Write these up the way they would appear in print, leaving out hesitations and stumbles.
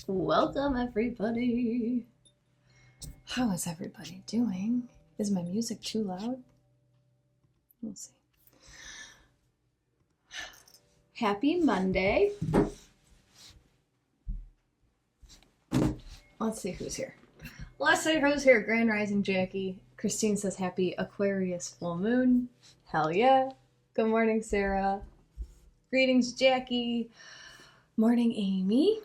Welcome, everybody. How is everybody doing? Is my music too loud? We'll see. Happy Monday. Let's see who's here. Let's see who's here. Grand Rising Jacqui. Christine says happy Aquarius Full Moon. Hell yeah. Good morning, Sarah. Greetings, Jacqui. Morning, Amy.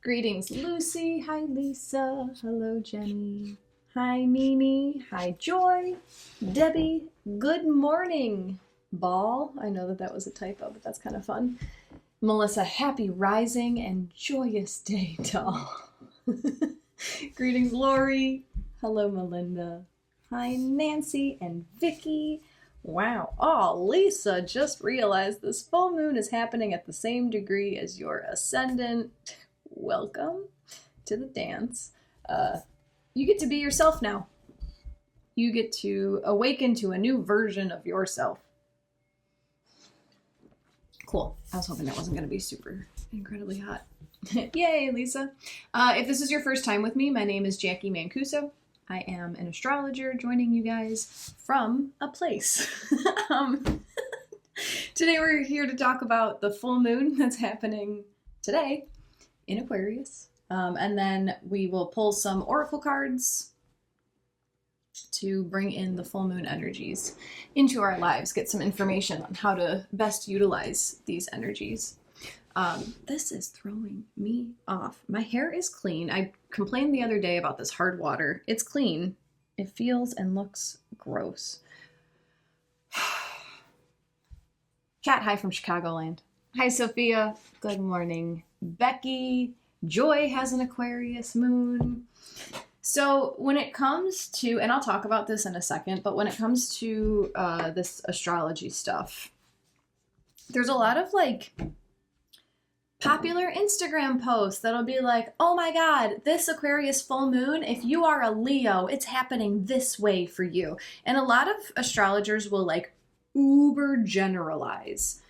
Greetings, Lucy. Hi, Lisa. Hello, Jenny. Hi, Mimi. Hi, Joy. Debbie. Good morning, Ball. I know that was a typo, but that's kind of fun. Melissa, happy rising and joyous day to all. Greetings, Lori. Hello, Melinda. Hi, Nancy and Vicky. Wow. Oh, Lisa just realized this full moon is happening at the same degree as your ascendant. Welcome to the dance. You get to be yourself now. You get to awaken to a new version of yourself. Cool. I was hoping that wasn't going to be super incredibly hot. Yay, Lisa. If this is your first time with me, my name is Jacqui Mancuso. I am an astrologer joining you guys from a place. Today we're here to talk about the full moon that's happening today in Aquarius. And then we will pull some oracle cards to bring in the full moon energies into our lives, get some information on how to best utilize these energies. This is throwing me off. My hair is clean. I complained the other day about this hard water. It's clean. It feels and looks gross. Cat, hi from Chicagoland. Hi, Sophia. Good morning. Becky. Joy has an Aquarius moon. So when it comes to, and I'll talk about this in a second, but when it comes to this astrology stuff, there's a lot of like popular Instagram posts that'll be like, oh my God, this Aquarius full moon, if you are a Leo, it's happening this way for you. And a lot of astrologers will like uber generalize.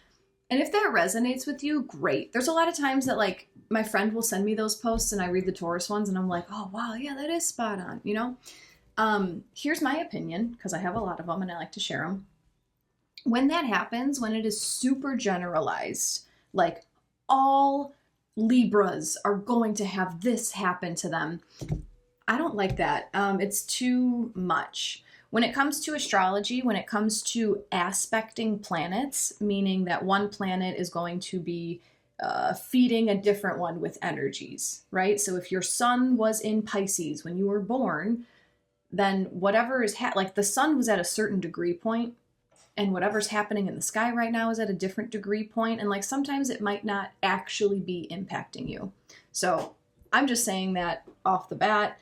And if that resonates with you, great. There's a lot of times that like my friend will send me those posts and I read the Taurus ones and I'm like, oh wow, yeah, that is spot on, you know? Here's my opinion, because I have a lot of them and I like to share them. When that happens, when it is super generalized, like all Libras are going to have this happen to them, I don't like that. It's too much. When it comes to astrology, when it comes to aspecting planets, meaning that one planet is going to be feeding a different one with energies, right? So if your sun was in Pisces when you were born, then whatever is like the sun was at a certain degree point, and whatever's happening in the sky right now is at a different degree point, and like sometimes it might not actually be impacting you. So I'm just saying that off the bat.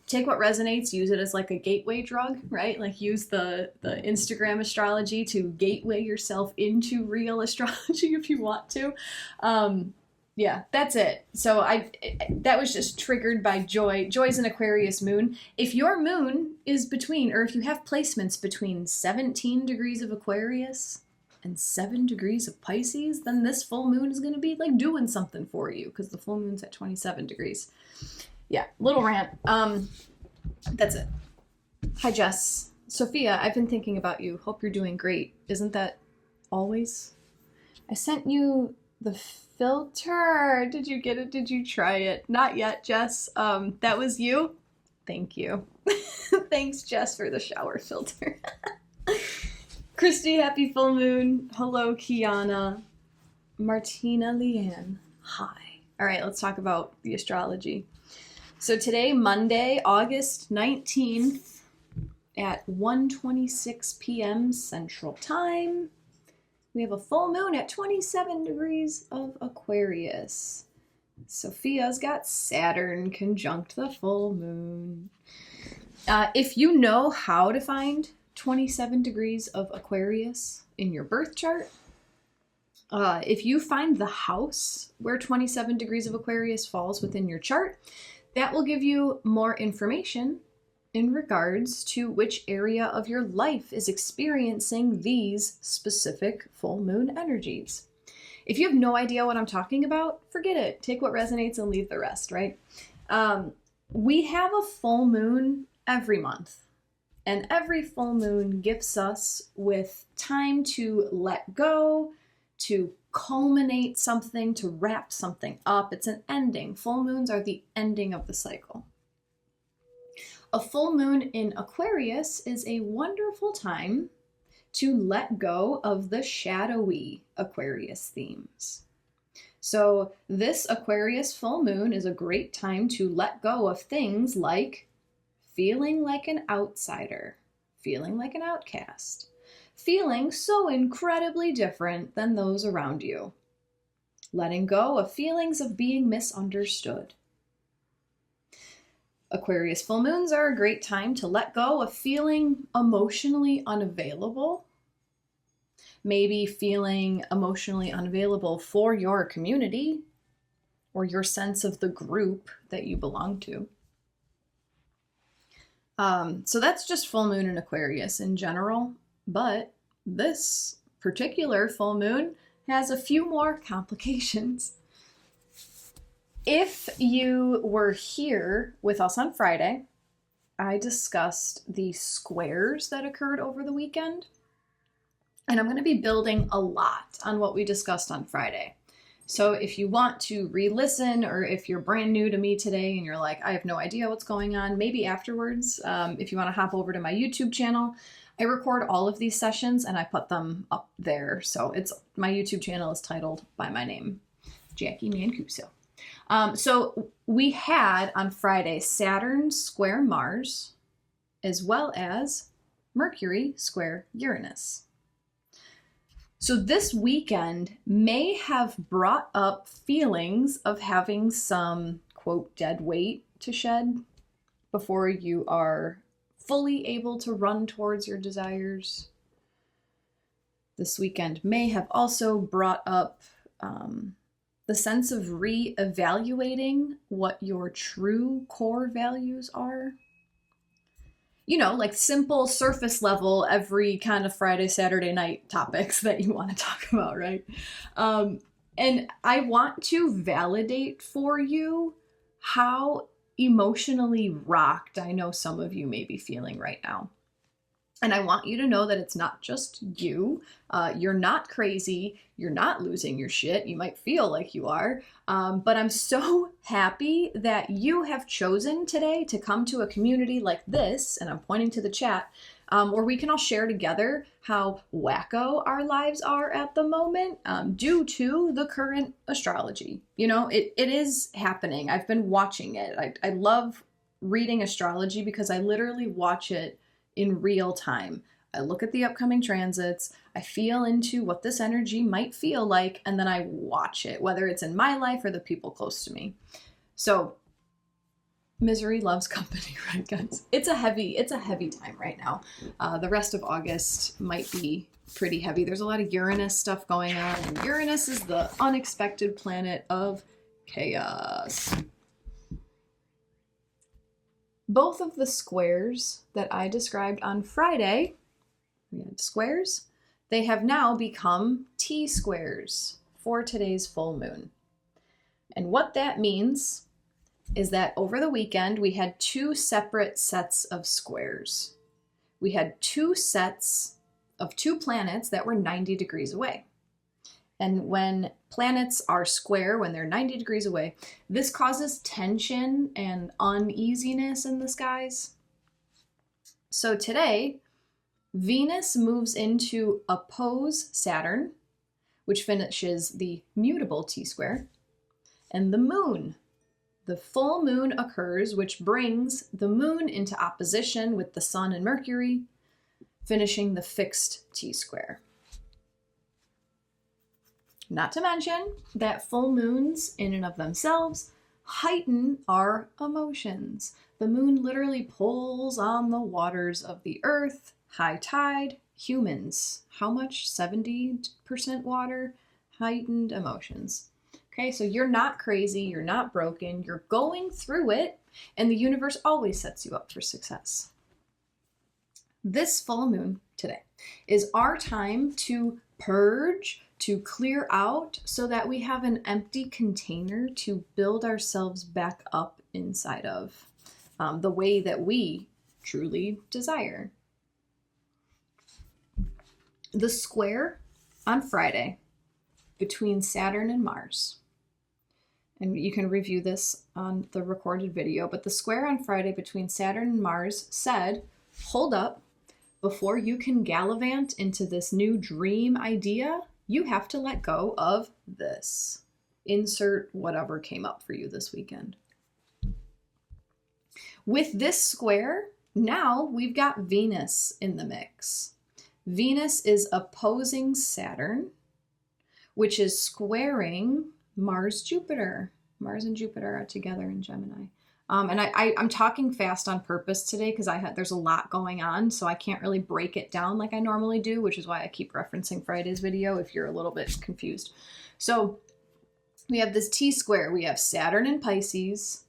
Take what resonates, use it as like a gateway drug, right? Like use the Instagram astrology to gateway yourself into real astrology if you want to. Yeah, that's it. So that was just triggered by Joy. Joy's an Aquarius moon. If your moon is between, or if you have placements between 17 degrees of Aquarius and 7 degrees of Pisces, then this full moon is going to be like doing something for you because the full moon's at 27 degrees. Yeah, little rant. That's it. Hi, Jess. Sophia, I've been thinking about you. Hope you're doing great. Isn't that always? I sent you the filter. Did you get it? Did you try it? Not yet, Jess. That was you? Thank you. Thanks, Jess, for the shower filter. Christy, happy full moon. Hello, Kiana. Martina Leanne. Hi. All right, let's talk about the astrology. So today, Monday, August 19th at 1:26 p.m. Central Time, we have a full moon at 27 degrees of Aquarius. Sophia's got Saturn conjunct the full moon. If you know how to find 27 degrees of Aquarius in your birth chart, if you find the house where 27 degrees of Aquarius falls within your chart, that will give you more information in regards to which area of your life is experiencing these specific full moon energies. If you have no idea what I'm talking about, forget it. Take what resonates and leave the rest, right? We have a full moon every month. And every full moon gifts us with time to let go, to culminate something, to wrap something up. It's an ending. Full moons are the ending of the cycle. A full moon in Aquarius is a wonderful time to let go of the shadowy Aquarius themes. So this Aquarius full moon is a great time to let go of things like feeling like an outsider, feeling like an outcast, feeling so incredibly different than those around you, letting go of feelings of being misunderstood. Aquarius full moons are a great time to let go of feeling emotionally unavailable, maybe feeling emotionally unavailable for your community or your sense of the group that you belong to. So that's just full moon in Aquarius in general, but this particular full moon has a few more complications. If you were here with us on Friday, I discussed the squares that occurred over the weekend, and I'm going to be building a lot on what we discussed on Friday. So if you want to re-listen, or if you're brand new to me today and you're like, I have no idea what's going on, maybe afterwards, if you want to hop over to my YouTube channel, I record all of these sessions and I put them up there. So my YouTube channel is titled by my name, Jacqui Mancuso. So we had on Friday Saturn square Mars, as well as Mercury square Uranus. So this weekend may have brought up feelings of having some, quote, dead weight to shed before you are fully able to run towards your desires. This weekend may have also brought up the sense of re-evaluating what your true core values are. You know, like simple surface level, every kind of Friday, Saturday night topics that you want to talk about, right? And I want to validate for you how emotionally rocked I know some of you may be feeling right now. And I want you to know that it's not just you. You're not crazy. You're not losing your shit. You might feel like you are. But I'm so happy that you have chosen today to come to a community like this, and I'm pointing to the chat, where we can all share together how wacko our lives are at the moment due to the current astrology. You know, it is happening. I've been watching it. I love reading astrology because I literally watch it in real time. I look at the upcoming transits, I feel into what this energy might feel like, and then I watch it, whether it's in my life or the people close to me. So misery loves company, right, guys? It's a heavy time right now. The rest of August might be pretty heavy. There's a lot of Uranus stuff going on, and Uranus is the unexpected planet of chaos. Both of the squares that I described on Friday, we had squares, they have now become T-squares for today's full moon. And what that means is that over the weekend, we had two separate sets of squares. We had two sets of two planets that were 90 degrees away. And when planets are square, when they're 90 degrees away, this causes tension and uneasiness in the skies. So today, Venus moves into oppose Saturn, which finishes the mutable T-square, and the moon. The full moon occurs, which brings the moon into opposition with the sun and Mercury, finishing the fixed T-square. Not to mention that full moons in and of themselves heighten our emotions. The moon literally pulls on the waters of the earth, high tide, humans. How much? 70% water, heightened emotions. Okay, so you're not crazy, you're not broken, you're going through it, and the universe always sets you up for success. This full moon today is our time to purge, to clear out so that we have an empty container to build ourselves back up inside of the way that we truly desire. The square on Friday between Saturn and Mars, and you can review this on the recorded video, but the square on Friday between Saturn and Mars said, hold up, before you can gallivant into this new dream idea, you have to let go of this. Insert whatever came up for you this weekend. With this square, now we've got Venus in the mix. Venus is opposing Saturn, which is squaring Mars, Jupiter. Mars and Jupiter are together in Gemini. And I'm talking fast on purpose today because there's a lot going on, so I can't really break it down like I normally do, which is why I keep referencing Friday's video if you're a little bit confused. So we have this T-square. We have Saturn in Pisces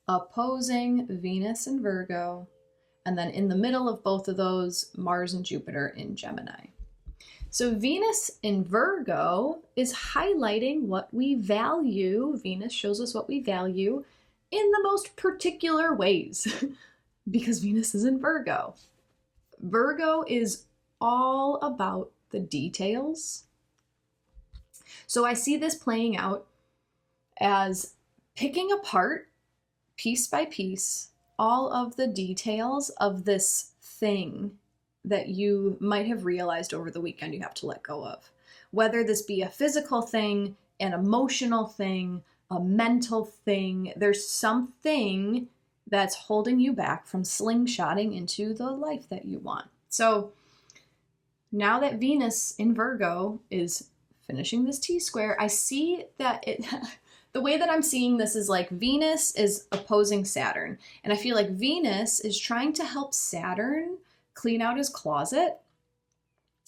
opposing Venus in Virgo, and then in the middle of both of those, Mars and Jupiter in Gemini. So Venus in Virgo is highlighting what we value. Venus shows us what we value in the most particular ways because Venus is in Virgo. Virgo is all about the details. So I see this playing out as picking apart piece by piece all of the details of this thing that you might have realized over the weekend you have to let go of. Whether this be a physical thing, an emotional thing, a mental thing, there's something that's holding you back from slingshotting into the life that you want. So now that Venus in Virgo is finishing this T-square, I see that the way that I'm seeing this is like Venus is opposing Saturn. And I feel like Venus is trying to help Saturn clean out his closet.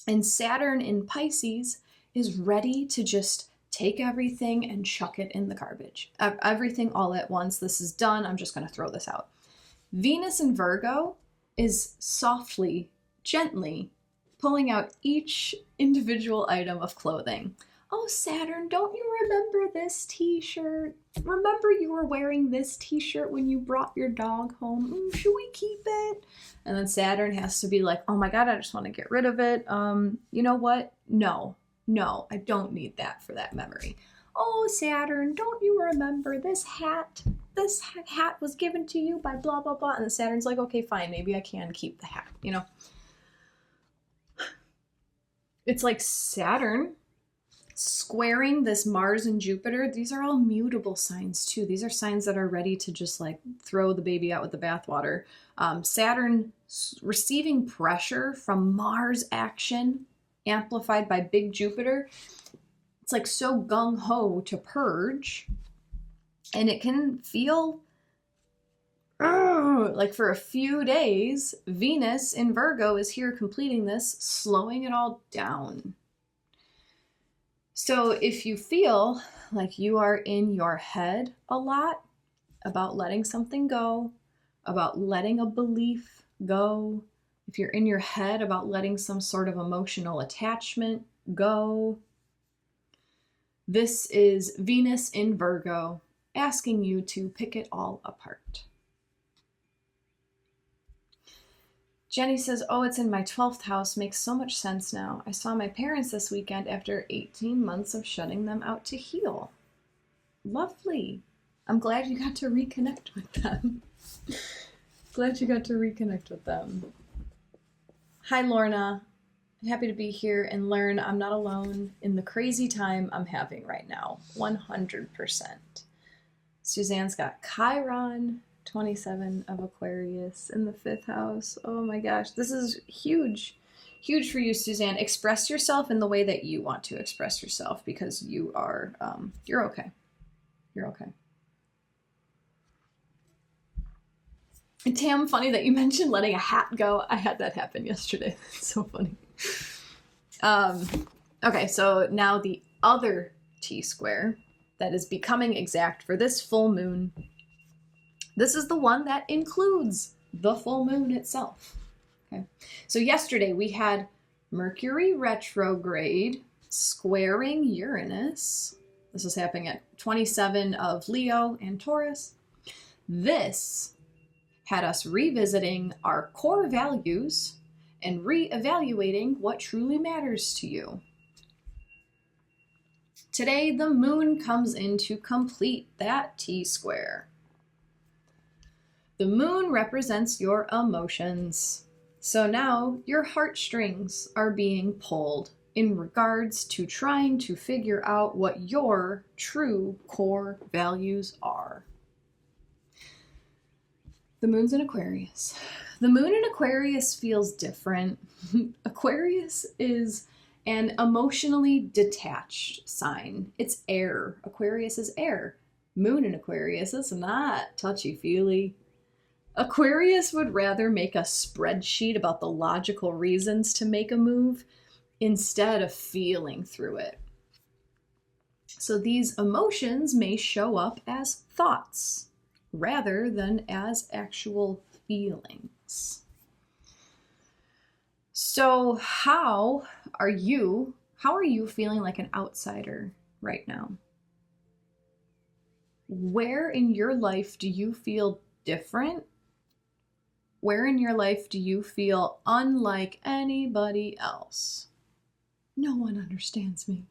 And Saturn in Pisces is ready to just take everything and chuck it in the garbage. Everything all at once. This is done. I'm just going to throw this out. Venus in Virgo is softly, gently pulling out each individual item of clothing. Oh, Saturn, don't you remember this t-shirt? Remember you were wearing this t-shirt when you brought your dog home? Should we keep it? And then Saturn has to be like, oh my God, I just want to get rid of it. You know what? No, I don't need that for that memory. Oh, Saturn, don't you remember this hat? This hat was given to you by blah, blah, blah. And then Saturn's like, okay, fine, maybe I can keep the hat, you know? It's like Saturn squaring this Mars and Jupiter. These are all mutable signs too. These are signs that are ready to just like throw the baby out with the bathwater. Saturn receiving pressure from Mars action amplified by big Jupiter. It's like so gung-ho to purge, and it can feel like for a few days, Venus in Virgo is here completing this, slowing it all down. So if you feel like you are in your head a lot about letting something go, about letting a belief go, if you're in your head about letting some sort of emotional attachment go, this is Venus in Virgo asking you to pick it all apart. Jenny says, oh, it's in my 12th house. Makes so much sense now. I saw my parents this weekend after 18 months of shutting them out to heal. Lovely. I'm glad you got to reconnect with them. Glad you got to reconnect with them. Hi, Lorna. I'm happy to be here and learn I'm not alone in the crazy time I'm having right now. 100%. Suzanne's got Chiron 27 of Aquarius in the 5th house. Oh my gosh, this is huge. Huge for you, Suzanne. Express yourself in the way that you want to express yourself because you are, you're okay. You're okay. And Tam, funny that you mentioned letting a hat go. I had that happen yesterday. It's so funny. Okay, so now the other T-square that is becoming exact for this full moon. This is the one that includes the full moon itself. Okay. So yesterday we had Mercury retrograde squaring Uranus. This is happening at 27 of Leo and Taurus. This had us revisiting our core values and reevaluating what truly matters to you. Today, the moon comes in to complete that T-square. The moon represents your emotions. So now your heartstrings are being pulled in regards to trying to figure out what your true core values are. The moon's in Aquarius. The moon in Aquarius feels different. Aquarius is an emotionally detached sign. It's air. Aquarius is air. Moon in Aquarius is not touchy-feely. Aquarius would rather make a spreadsheet about the logical reasons to make a move instead of feeling through it. So these emotions may show up as thoughts rather than as actual feelings. So how are you feeling like an outsider right now? Where in your life do you feel different? Where in your life do you feel unlike anybody else? No one understands me.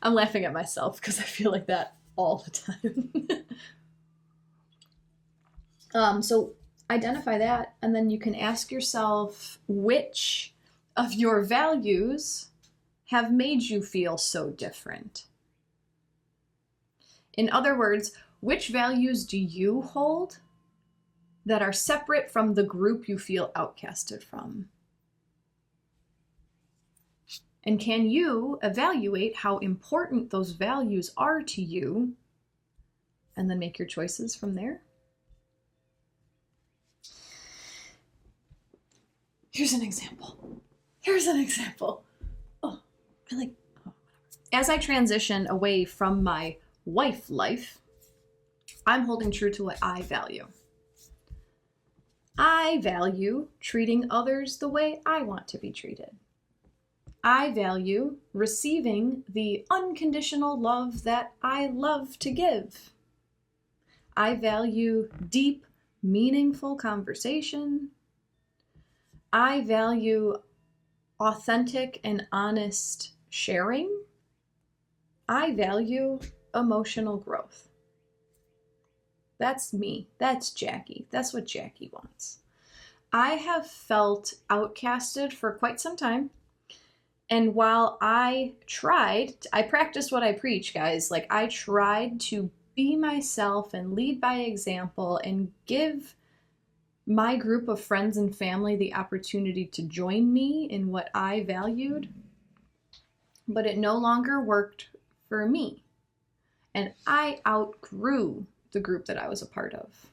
I'm laughing at myself because I feel like that all the time. So identify that, and then you can ask yourself which of your values have made you feel so different. In other words, which values do you hold that are separate from the group you feel outcasted from? And can you evaluate how important those values are to you and then make your choices from there? Here's an example. As I transition away from my wife life, I'm holding true to what I value. I value treating others the way I want to be treated. I value receiving the unconditional love that I love to give. I value deep, meaningful conversation. I value authentic and honest sharing. I value emotional growth. That's me. That's Jacqui. That's what Jacqui wants. I have felt outcasted for quite some time. And while I practiced what I preach, guys. Like, I tried to be myself and lead by example and give my group of friends and family the opportunity to join me in what I valued. But it no longer worked for me. And I outgrew the group that I was a part of.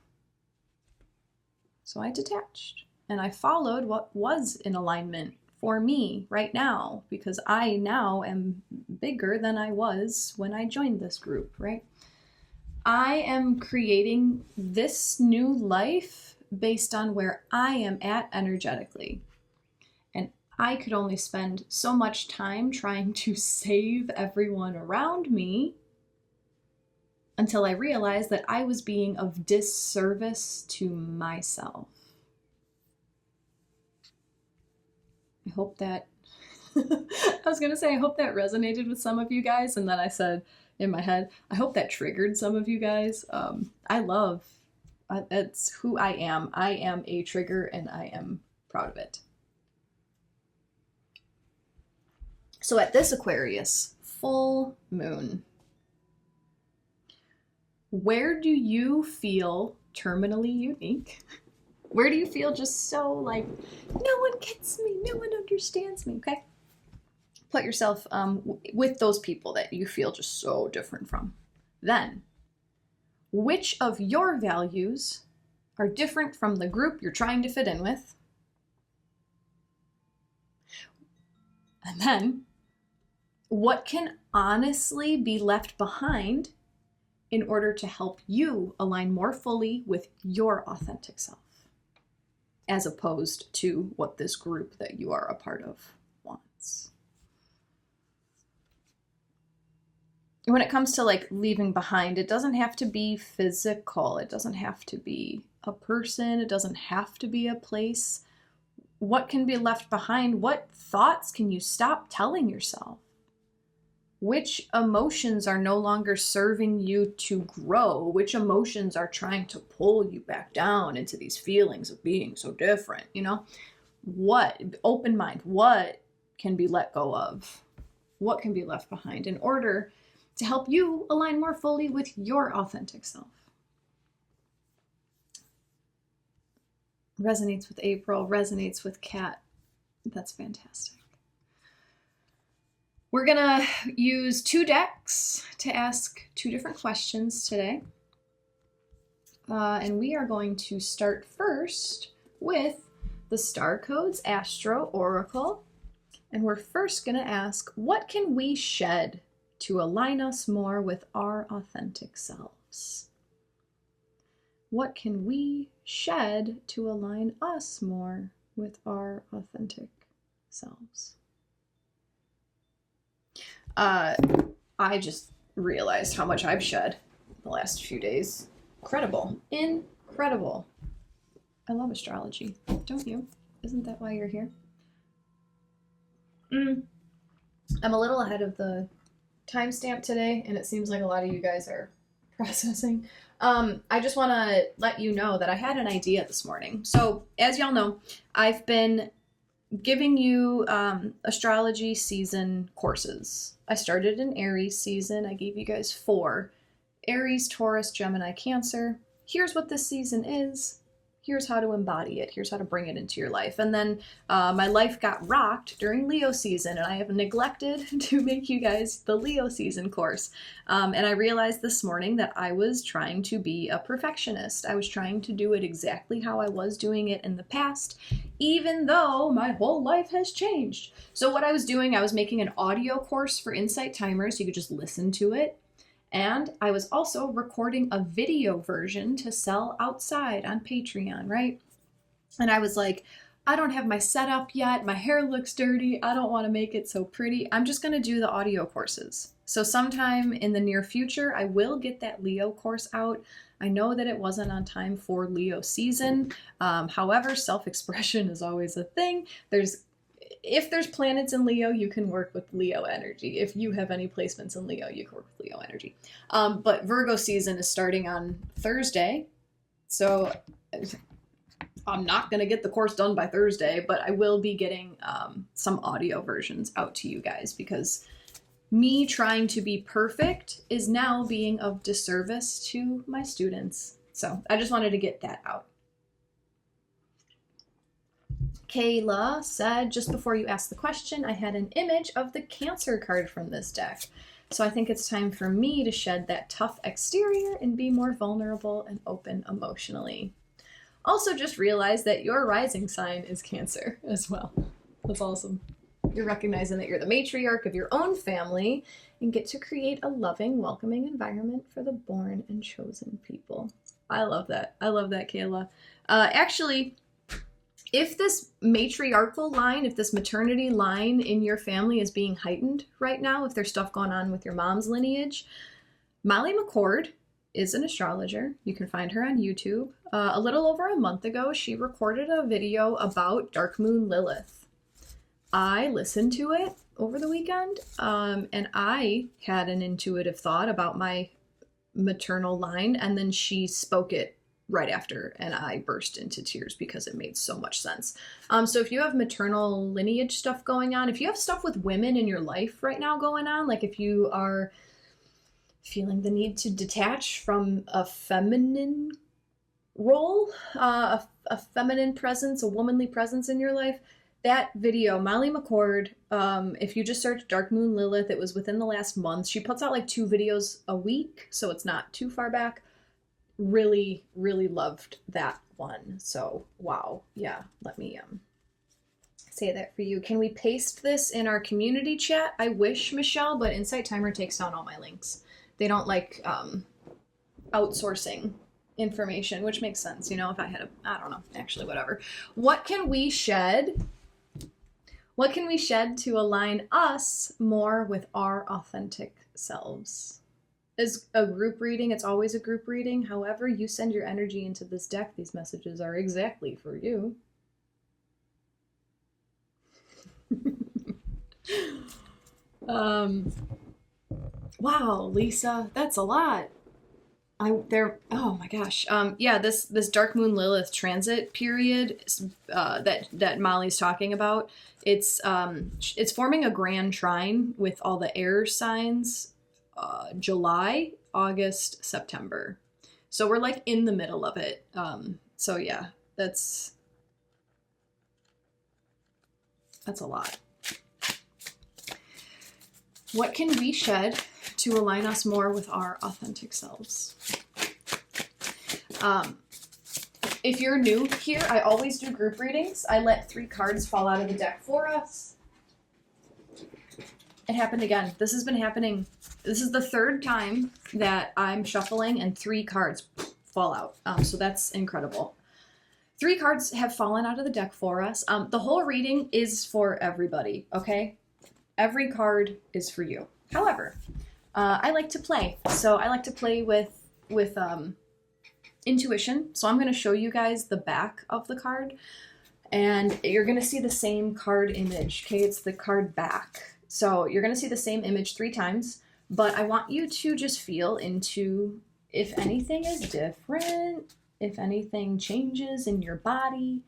So I detached and I followed what was in alignment for me right now, because I now am bigger than I was when I joined this group, right? I am creating this new life based on where I am at energetically. And I could only spend so much time trying to save everyone around me until I realized that I was being of disservice to myself. I hope that, I was going to say, I hope that resonated with some of you guys. And then I said in my head, I hope that triggered some of you guys. That's who I am. I am a trigger and I am proud of it. So at this Aquarius full moon, where do you feel terminally unique? Where do you feel just so like, no one gets me, no one understands me, okay? Put yourself with those people that you feel just so different from. Then, which of your values are different from the group you're trying to fit in with? And then, what can honestly be left behind in order to help you align more fully with your authentic self? as opposed to what this group that you are a part of wants. When it comes to like leaving behind, it doesn't have to be physical. It doesn't have to be a person. It doesn't have to be a place. What can be left behind? What thoughts can you stop telling yourself? Which emotions are no longer serving you to grow? Which emotions are trying to pull you back down into these feelings of being so different? You know, what, open mind, what can be let go of? What can be left behind in order to help you align more fully with your authentic self? Resonates with April, resonates with Kat. That's fantastic. We're gonna use 2 decks to ask 2 different questions today. And we are going to start first with the Star Codes Astro Oracle. And we're first gonna ask, what can we shed to align us more with our authentic selves? What can we shed to align us more with our authentic selves? I just realized how much I've shed the last few days. Incredible. Incredible. I love astrology. Don't you? Isn't that why you're here? I'm a little ahead of the timestamp today, and it seems like a lot of you guys are processing. I just want to let you know that I had an idea this morning. So, as y'all know, I've been giving you astrology season courses. I started an Aries season. I gave you guys 4. Aries, Taurus, Gemini, Cancer. Here's what this season is. Here's how to embody it. Here's how to bring it into your life. And then my life got rocked during Leo season, and I have neglected to make you guys the Leo season course. And I realized this morning that I was trying to be a perfectionist. I was trying to do it exactly how I was doing it in the past, even though my whole life has changed. So what I was doing, I was making an audio course for Insight Timers. You could just listen to it. And I was also recording a video version to sell outside on Patreon, right? And I was like, I don't have my setup yet. My hair looks dirty. I don't want to make it so pretty. I'm just going to do the audio courses. So sometime in the near future, I will get that Leo course out. I know that it wasn't on time for Leo season. However, self-expression is always a thing. If there's planets in Leo, you can work with Leo energy. If you have any placements in Leo, you can work with Leo energy. But Virgo season is starting on Thursday. So I'm not going to get the course done by Thursday, but I will be getting some audio versions out to you guys, because me trying to be perfect is now being of disservice to my students. So I just wanted to get that out. Kayla said, just before you asked the question, I had an image of the Cancer card from this deck. So I think it's time for me to shed that tough exterior and be more vulnerable and open emotionally. Also just realize that your rising sign is Cancer as well. That's awesome. You're recognizing that you're the matriarch of your own family and get to create a loving, welcoming environment for the born and chosen people. I love that. I love that, Kayla. Actually, if this matriarchal line, if this maternity line in your family is being heightened right now, if there's stuff going on with your mom's lineage, Molly McCord is an astrologer. You can find her on YouTube. A little over a month ago, she recorded a video about Dark Moon Lilith. I listened to it over the weekend, and I had an intuitive thought about my maternal line, and then she spoke it right after, and I burst into tears because it made so much sense. So if you have maternal lineage stuff going on, if you have stuff with women in your life right now going on, like if you are feeling the need to detach from a feminine role, a feminine presence, a womanly presence in your life, that video, Molly McCord, if you just search Dark Moon Lilith, it was within the last month. She puts out like 2 videos a week, so it's not too far back. Really, really loved that one. So, wow. Yeah, let me say that for you. Can we paste this in our community chat? I wish, Michelle, but Insight Timer takes down all my links. They don't like outsourcing information, which makes sense. You know, if I had I don't know, actually, whatever. What can we shed? What can we shed to align us more with our authentic selves? As a group reading, it's always a group reading. However, you send your energy into this deck, these messages are exactly for you. Wow, Lisa, that's a lot. Oh my gosh. Yeah, this Dark Moon Lilith transit period that Molly's talking about, it's forming a grand trine with all the air signs, July, August, September. So we're like in the middle of it. So yeah, that's a lot. What can we shed to align us more with our authentic selves? If you're new here, I always do group readings. I let 3 cards fall out of the deck for us. It happened again. This has been happening. This is the 3rd time that I'm shuffling and 3 cards fall out. So that's incredible. 3 cards have fallen out of the deck for us. The whole reading is for everybody, okay? Every card is for you. However, I like to play. So I like to play with intuition. So I'm going to show you guys the back of the card. And you're going to see the same card image, okay? It's the card back. So you're going to see the same image 3 times. But I want you to just feel into if anything is different, if anything changes in your body,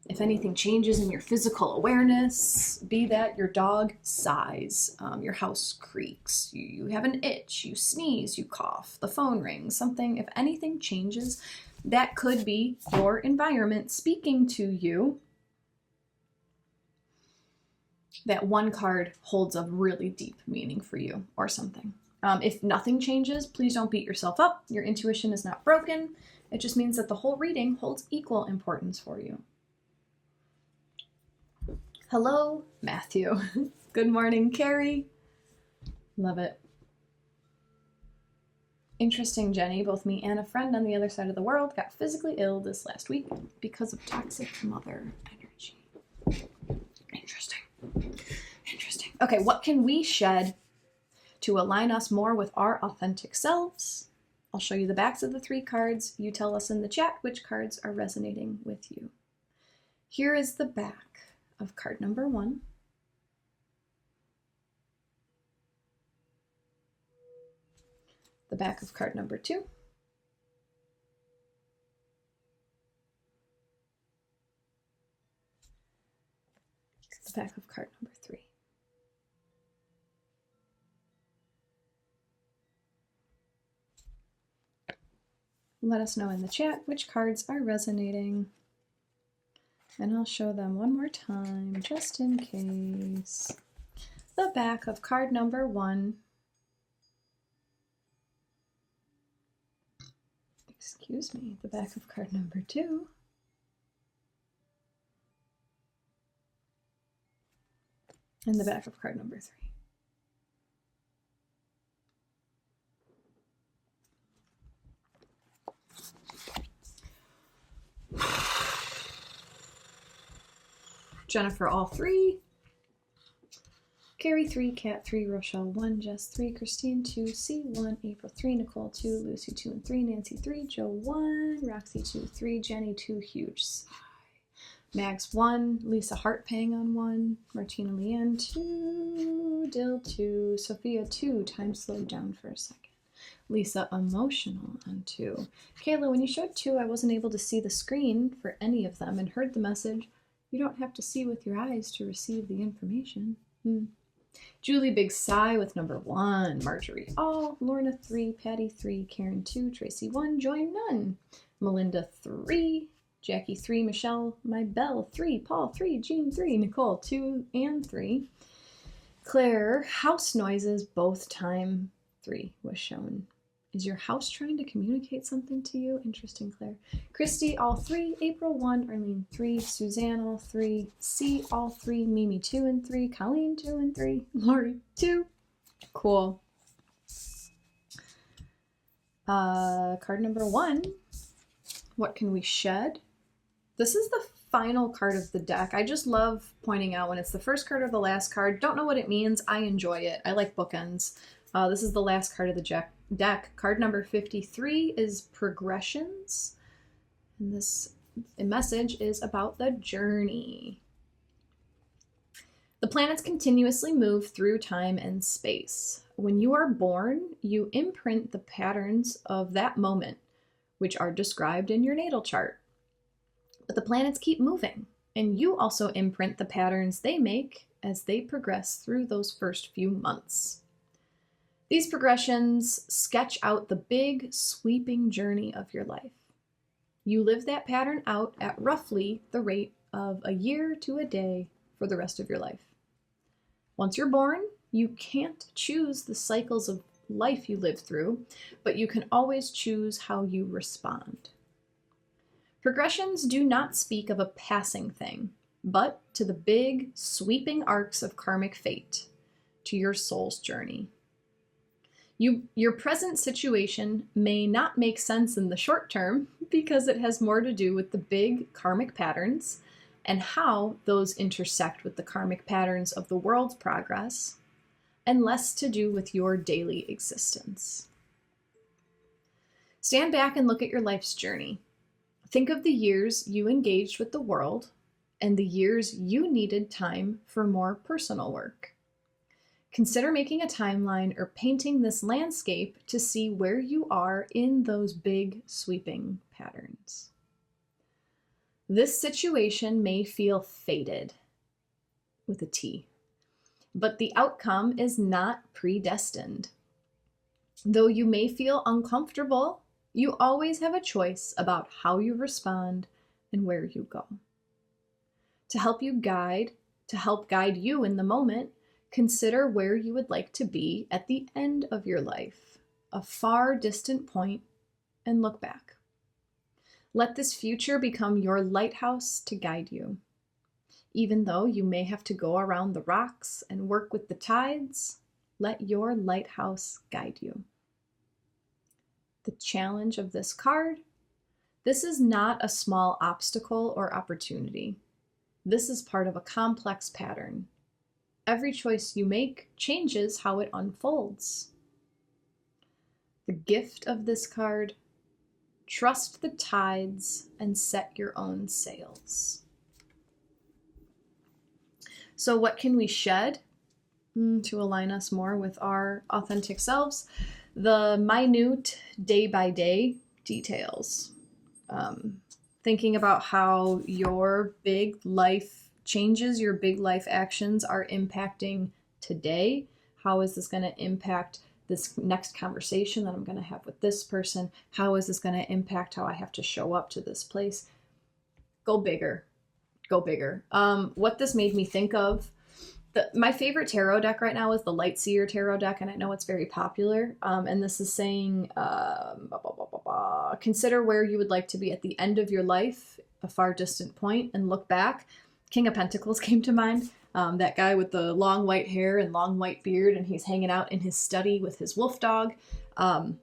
if anything changes in your physical awareness, be that your dog sighs, your house creaks, you have an itch, you sneeze, you cough, the phone rings, something, if anything changes, that could be your environment speaking to you. That one card holds a really deep meaning for you or something. If nothing changes, please don't beat yourself up. Your intuition is not broken. It just means that the whole reading holds equal importance for you. Hello, Matthew. Good morning, Carrie. Love it. Interesting, Jenny. Both me and a friend on the other side of the world got physically ill this last week because of toxic mother energy. Interesting. Interesting. Okay, what can we shed to align us more with our authentic selves? I'll show you the backs of the 3 cards. You tell us in the chat which cards are resonating with you. Here is the back of card number 1. The back of card number 2. The back of card number 3. Let us know in the chat which cards are resonating. And I'll show them one more time, just in case. The back of card number 1. Excuse me, the back of card number 2. And the back of card number 3. Jennifer, all 3. Carrie, 3. Kat, 3. Rochelle, 1. Jess, 3. Christine, 2. C, 1. April, 3. Nicole, 2. Lucy, 2 and 3. Nancy, 3. Joe, 1. Roxy, 2. 3. Jenny, 2. Huge sigh. Mags, 1. Lisa, heart pang on 1. Martina Leanne, 2. Dill, 2. Sophia, 2. Time slowed down for a second. Lisa, emotional on 2. Kayla, when you showed 2, I wasn't able to see the screen for any of them and heard the message. You don't have to see with your eyes to receive the information. Julie, big sigh with number 1. Marjorie, all. Lorna, 3. Patty, 3. Karen, 2. Tracy, 1. Joy, none. Melinda, 3. Jackie, 3. Michelle, my bell, 3. Paul, 3. Jean, 3. Nicole, 2 and 3. Claire, house noises, both time 3 was shown. Is your house trying to communicate something to you? Interesting, Claire. Christy, all 3. April, 1. Arlene, 3. Suzanne, all 3. C, all 3. Mimi, 2 and 3. Colleen, 2 and 3. Lori, 2. Cool. Card number 1 What can we shed? This is the final card of the deck. I just love pointing out when it's the first card or the last card. Don't know what it means. I enjoy it. I like bookends. This is the last card of the deck. Card number 53 is progressions. And this message is about the journey. The planets continuously move through time and space. When you are born, you imprint the patterns of that moment, which are described in your natal chart. But the planets keep moving, and you also imprint the patterns they make as they progress through those first few months. These progressions sketch out the big, sweeping journey of your life. You live that pattern out at roughly the rate of a year to a day for the rest of your life. Once you're born, you can't choose the cycles of life you live through, but you can always choose how you respond. Progressions do not speak of a passing thing, but to the big, sweeping arcs of karmic fate, to your soul's journey. Your present situation may not make sense in the short term because it has more to do with the big karmic patterns and how those intersect with the karmic patterns of the world's progress, and less to do with your daily existence. Stand back and look at your life's journey. Think of the years you engaged with the world and the years you needed time for more personal work. Consider making a timeline or painting this landscape to see where you are in those big, sweeping patterns. This situation may feel fated, with a T, but the outcome is not predestined. Though you may feel uncomfortable, you always have a choice about how you respond and where you go. To help guide you in the moment, consider where you would like to be at the end of your life, a far distant point, and look back. Let this future become your lighthouse to guide you. Even though you may have to go around the rocks and work with the tides, let your lighthouse guide you. The challenge of this card: this is not a small obstacle or opportunity. This is part of a complex pattern. Every choice you make changes how it unfolds. The gift of this card: trust the tides and set your own sails. So what can we shed to align us more with our authentic selves? The minute day-by-day details. Thinking about how your big life changes, your big life actions are impacting today. How is this going to impact this next conversation that I'm going to have with this person? How is this going to impact how I have to show up to this place? Go bigger. Go bigger. What this made me think of, my favorite tarot deck right now is the Lightseer tarot deck, and I know it's very popular. And this is saying, consider where you would like to be at the end of your life, a far distant point, and look back. King of Pentacles came to mind. That guy with the long white hair and long white beard, and he's hanging out in his study with his wolf dog. And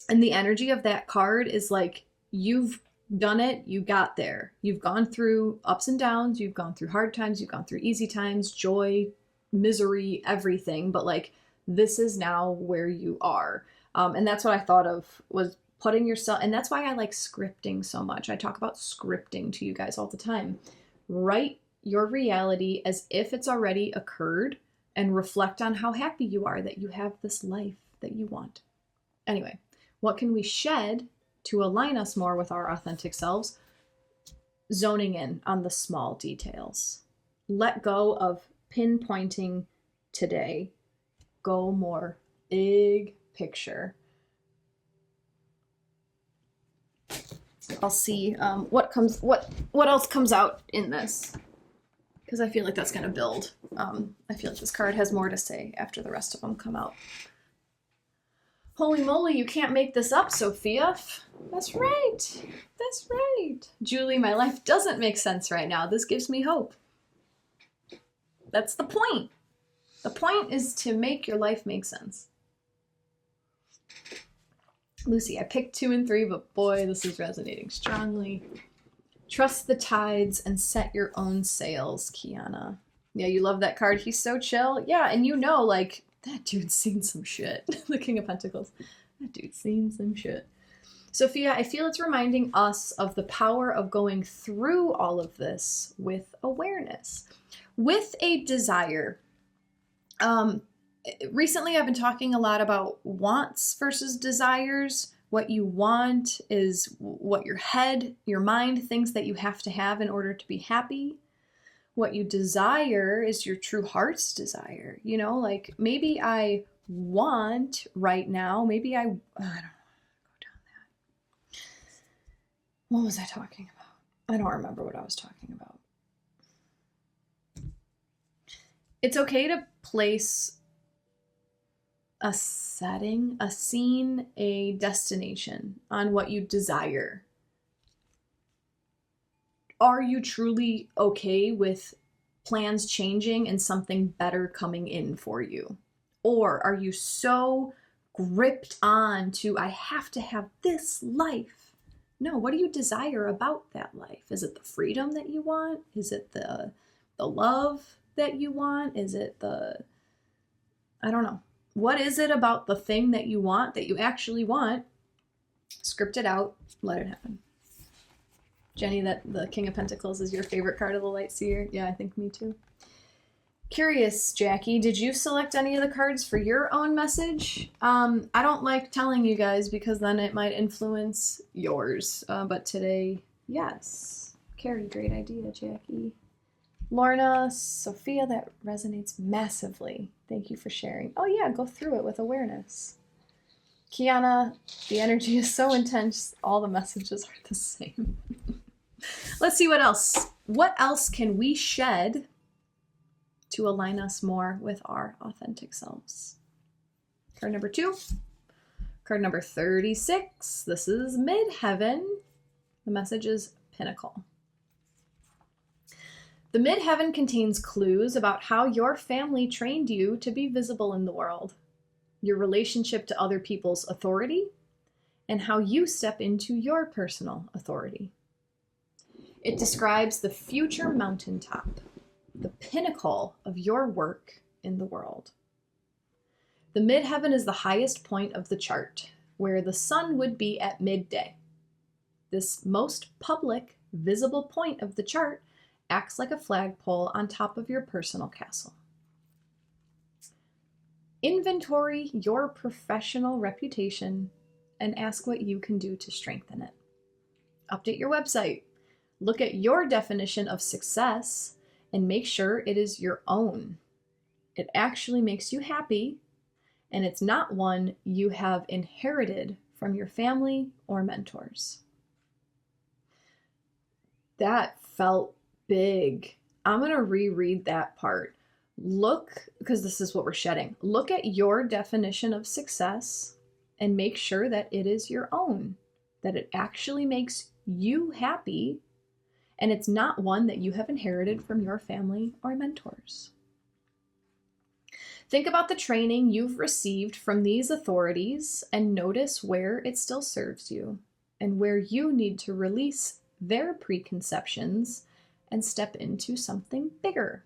the energy of that card is like, you've done it, you got there. You've gone through ups and downs, you've gone through hard times, you've gone through easy times, joy, misery, everything. But like, this is now where you are. And that's what I thought of, was putting yourself, and that's why I like scripting so much. I talk about scripting to you guys all the time. Write your reality as if it's already occurred and reflect on how happy you are that you have this life that you want. Anyway, what can we shed to align us more with our authentic selves? Zoning in on the small details. Let go of pinpointing today. Go more big picture. I'll see what else comes out in this, because I feel like that's going to build. I feel like this card has more to say after the rest of them come out. Holy moly, you can't make this up, Sophia. That's right. That's right. Julie, my life doesn't make sense right now. This gives me hope. That's the point. The point is to make your life make sense. Lucy, I picked 2 and 3, but boy, this is resonating strongly. Trust the tides and set your own sails, Kiana. Yeah, you love that card. He's so chill. Yeah, and you know, like, that dude's seen some shit. The King of Pentacles. That dude's seen some shit. Sophia, I feel it's reminding us of the power of going through all of this with awareness, with a desire. Recently, I've been talking a lot about wants versus desires. What you want is what your head, your mind thinks that you have to have in order to be happy. What you desire is your true heart's desire. You know, like maybe I want right now, maybe I don't know, go down that. What was I talking about? I don't remember what I was talking about. It's okay to place a setting, a scene, a destination on what you desire. Are you truly okay with plans changing and something better coming in for you? Or are you so gripped on to, I have to have this life? No, what do you desire about that life? Is it the freedom that you want? Is it the love that you want? Is it I don't know. What is it about the thing that you want, that you actually want? Script it out, let it happen. Jenny, that the King of Pentacles is your favorite card of the Light Seer. Yeah, I think me too. Curious, Jackie, did you select any of the cards for your own message? I don't like telling you guys because then it might influence yours. But today, yes. Carrie, great idea, Jackie. Lorna, Sophia, that resonates massively. Thank you for sharing. Oh yeah, go through it with awareness. Kiana, the energy is so intense, all the messages are the same. Let's see what else. What else can we shed to align us more with our authentic selves? Card number 2. Card number 36. This is Midheaven. The message is Pinnacle. The midheaven contains clues about how your family trained you to be visible in the world, your relationship to other people's authority, and how you step into your personal authority. It describes the future mountaintop, the pinnacle of your work in the world. The midheaven is the highest point of the chart, where the sun would be at midday. This most public, visible point of the chart acts like a flagpole on top of your personal castle. Inventory your professional reputation and ask what you can do to strengthen it. Update your website. Look at your definition of success and make sure it is your own. It actually makes you happy, and it's not one you have inherited from your family or mentors. That felt big. I'm going to reread that part. Look, because this is what we're shedding. Look at your definition of success and make sure that it is your own, that it actually makes you happy, and it's not one that you have inherited from your family or mentors. Think about the training you've received from these authorities and notice where it still serves you and where you need to release their preconceptions and step into something bigger.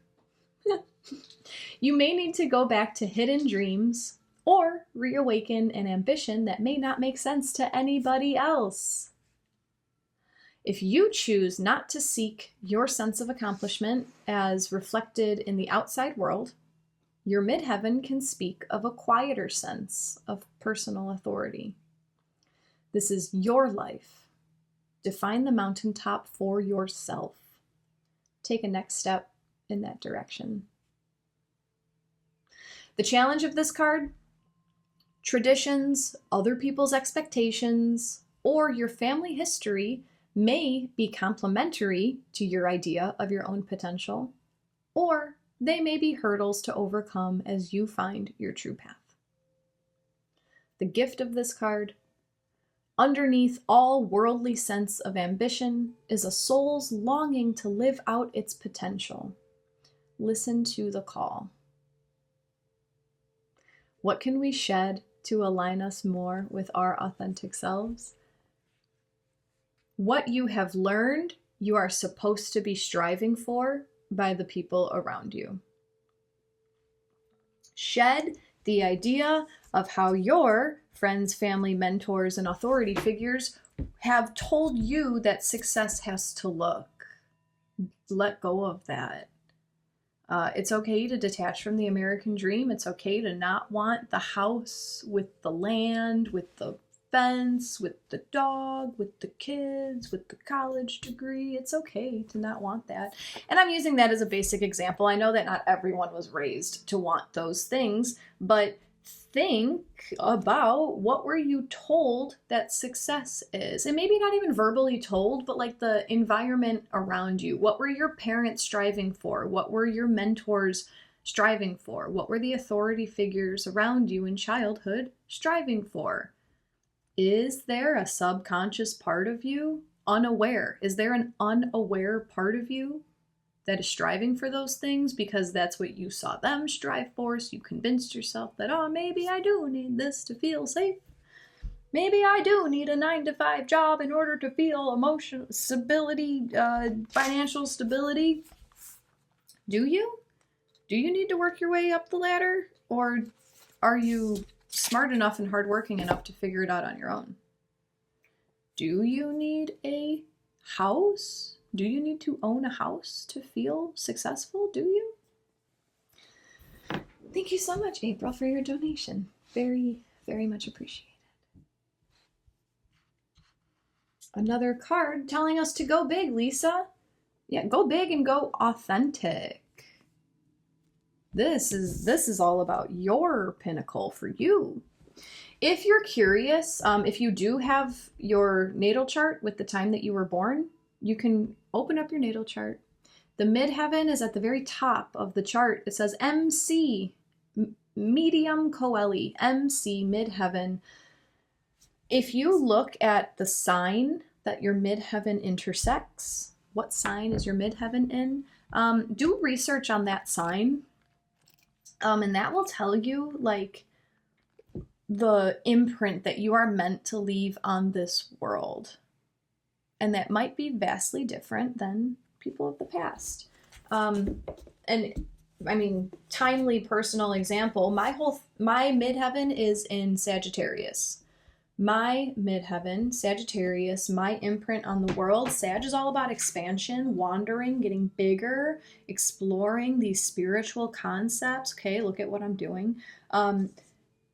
You may need to go back to hidden dreams or reawaken an ambition that may not make sense to anybody else. If you choose not to seek your sense of accomplishment as reflected in the outside world, your midheaven can speak of a quieter sense of personal authority. This is your life. Define the mountaintop for yourself. Take a next step in that direction. The challenge of this card: traditions, other people's expectations, or your family history may be complementary to your idea of your own potential, or they may be hurdles to overcome as you find your true path. The gift of this card: underneath all worldly sense of ambition is a soul's longing to live out its potential. Listen to the call. What can we shed to align us more with our authentic selves. What you have learned, you are supposed to be striving for by the people around you. Shed the idea of how your friends, family, mentors, and authority figures have told you that success has to look. Let go of that. It's okay to detach from the American dream. It's okay to not want the house with the land, with the fence, with the dog, with the kids, with the college degree. It's okay to not want that. And I'm using that as a basic example. I know that not everyone was raised to want those things, but think about what were you told that success is, and maybe not even verbally told, but like the environment around you. What were your parents striving for? What were your mentors striving for? What were the authority figures around you in childhood striving for? Is there a subconscious part of you unaware? Is there an unaware part of you that is striving for those things because that's what you saw them strive for, so you convinced yourself that, oh, maybe I do need this to feel safe. Maybe I do need a 9-to-5 job in order to feel emotional stability, financial stability. Do you? Do you need to work your way up the ladder? Or are you smart enough and hardworking enough to figure it out on your own? Do you need a house? Do you need to own a house to feel successful? Do you? Thank you so much, April, for your donation. Very, very much appreciated. Another card telling us to go big, Lisa. Yeah, go big and go authentic. This is all about your pinnacle for you. If you're curious, if you do have your natal chart with the time that you were born, you can open up your natal chart. The midheaven is at the very top of the chart. It says MC, medium coeli, MC, midheaven. If you look at the sign that your midheaven intersects, what sign is your midheaven in? Do research on that sign. And that will tell you like the imprint that you are meant to leave on this world. And that might be vastly different than people of the past. And I mean, timely personal example, my midheaven is in Sagittarius. My midheaven, Sagittarius, my imprint on the world. Sag is all about expansion, wandering, getting bigger, exploring these spiritual concepts. Okay, look at what I'm doing.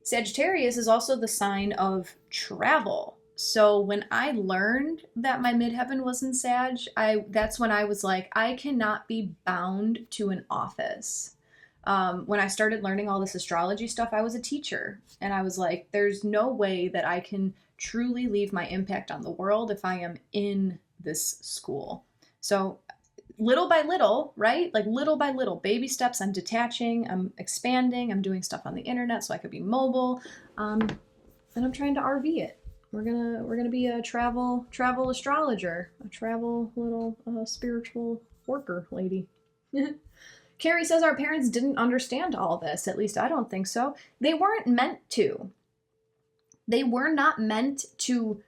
Sagittarius is also the sign of travel. So when I learned that my midheaven was in Sag, that's when I was like, I cannot be bound to an office. When I started learning all this astrology stuff, I was a teacher. And I was like, there's no way that I can truly leave my impact on the world if I am in this school. So little by little, right? Like little by little, baby steps, I'm detaching, I'm expanding, I'm doing stuff on the internet so I could be mobile. And I'm trying to RV it. We're gonna be a travel astrologer, a travel little spiritual worker lady. Carrie says our parents didn't understand all this. At least I don't think so. They weren't meant to. They were not meant to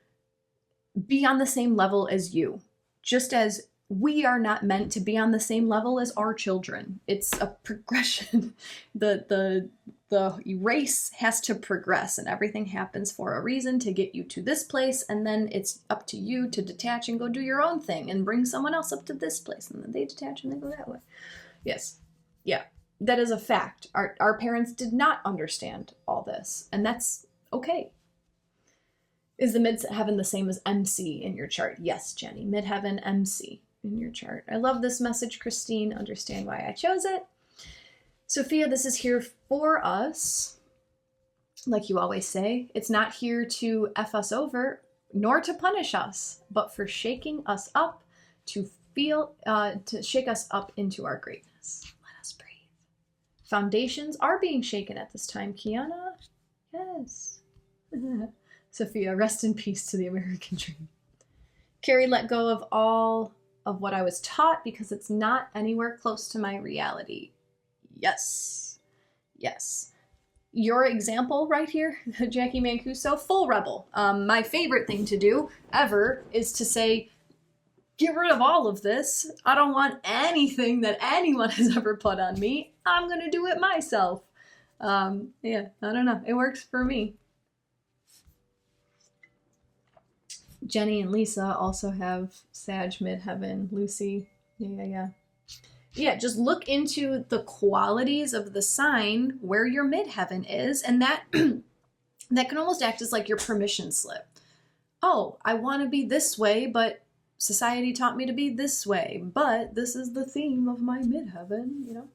be on the same level as you. Just as we are not meant to be on the same level as our children. It's a progression. The race has to progress, and everything happens for a reason to get you to this place, and then it's up to you to detach and go do your own thing and bring someone else up to this place, and then they detach and they go that way. Yes. Yeah. That is a fact. Our parents did not understand all this, and that's okay. Is the midheaven the same as MC in your chart? Yes, Jenny. Midheaven, MC in your chart. I love this message, Christine. Understand why I chose it. Sophia, this is here for us. Like you always say, it's not here to F us over, nor to punish us, but for shaking us up to shake us up into our greatness. Let us breathe. Foundations are being shaken at this time, Kiana. Yes. Sophia, rest in peace to the American dream. Carrie, let go of all of what I was taught because it's not anywhere close to my reality. Yes. Yes. your example right here, Jacqui Mancuso, full rebel. My favorite thing to do ever is to say, get rid of all of this. I don't want anything that anyone has ever put on me. I'm going to do it myself. Yeah, I don't know. It works for me. Jenny and Lisa also have Sag midheaven. Lucy, yeah, just look into the qualities of the sign where your midheaven is, and that that can almost act as like your permission slip. Oh, I want to be this way, but society taught me to be this way, but this is the theme of my midheaven, you know.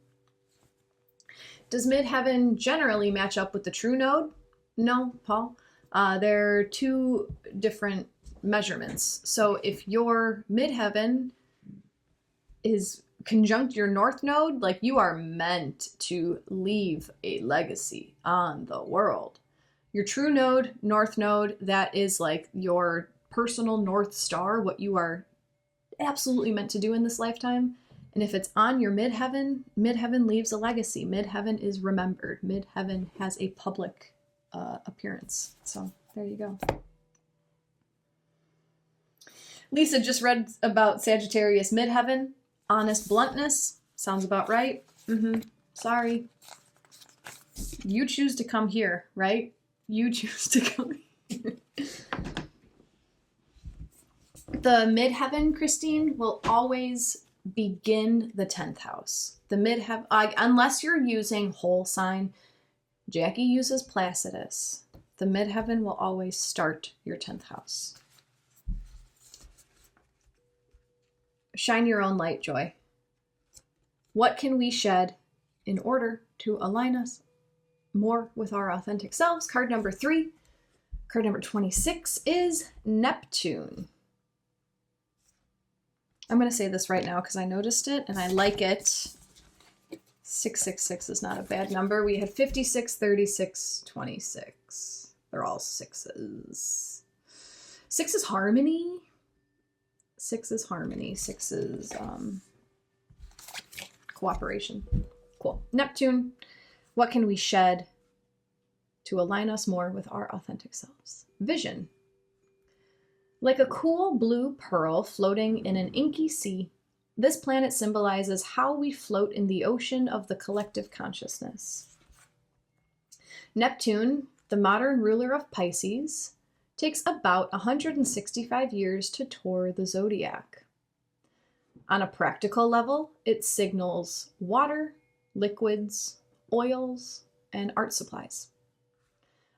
Does midheaven generally match up with the true node? No, Paul. They're two different measurements. So if your midheaven is conjunct your north node, like you are meant to leave a legacy on the world. Your true node, north node, that is like your personal north star, what you are absolutely meant to do in this lifetime. And if it's on your midheaven, midheaven leaves a legacy. Midheaven is remembered. Midheaven has a public appearance. So there you go. Lisa just read about Sagittarius midheaven. Honest bluntness. Sounds about right. Sorry. You choose to come here, right? You choose to come here. The midheaven, Christine, will always begin the 10th house. The midheaven, unless you're using whole sign, Jacqui uses Placidus. The midheaven will always start your 10th house. Shine your own light, Joy. What can we shed in order to align us more with our authentic selves? Card number 3. Card number 26 is Neptune. I'm going to say this right now because I noticed it and I like it. 666 is not a bad number. We had 56, 36, 26. They're all sixes. 6 is harmony. 6 is harmony. 6 is cooperation. Cool. Neptune, what can we shed to align us more with our authentic selves? Vision. Like a cool blue pearl floating in an inky sea, this planet symbolizes how we float in the ocean of the collective consciousness. Neptune, the modern ruler of Pisces, takes about 165 years to tour the zodiac. On a practical level, it signals water, liquids, oils, and art supplies.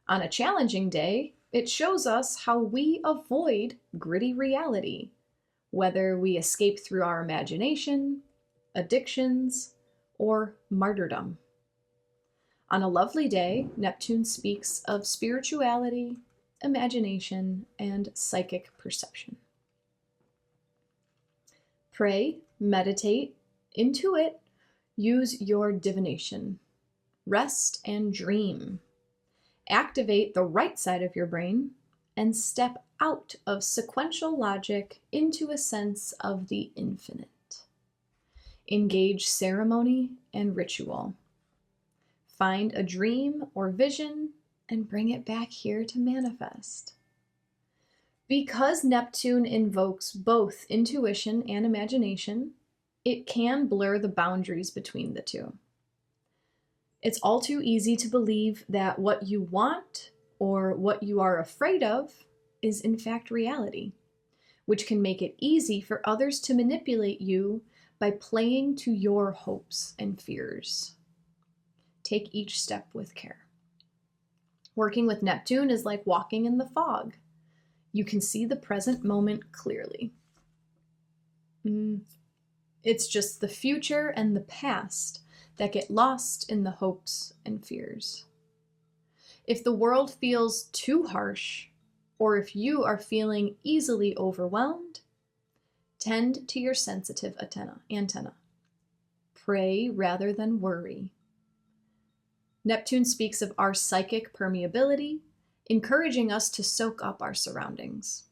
On a challenging day, it shows us how we avoid gritty reality, whether we escape through our imagination, addictions, or martyrdom. On a lovely day, Neptune speaks of spirituality, imagination, and psychic perception. Pray, meditate, intuit, use your divination. Rest and dream. Activate the right side of your brain and step out of sequential logic into a sense of the infinite. Engage ceremony and ritual. Find a dream or vision and bring it back here to manifest. Because Neptune invokes both intuition and imagination, it can blur the boundaries between the two. It's all too easy to believe that what you want or what you are afraid of is in fact reality, which can make it easy for others to manipulate you by playing to your hopes and fears. Take each step with care. Working with Neptune is like walking in the fog. You can see the present moment clearly. It's just the future and the past that get lost in the hopes and fears. If the world feels too harsh, or if you are feeling easily overwhelmed, tend to your sensitive antenna. Pray rather than worry. Neptune speaks of our psychic permeability, encouraging us to soak up our surroundings.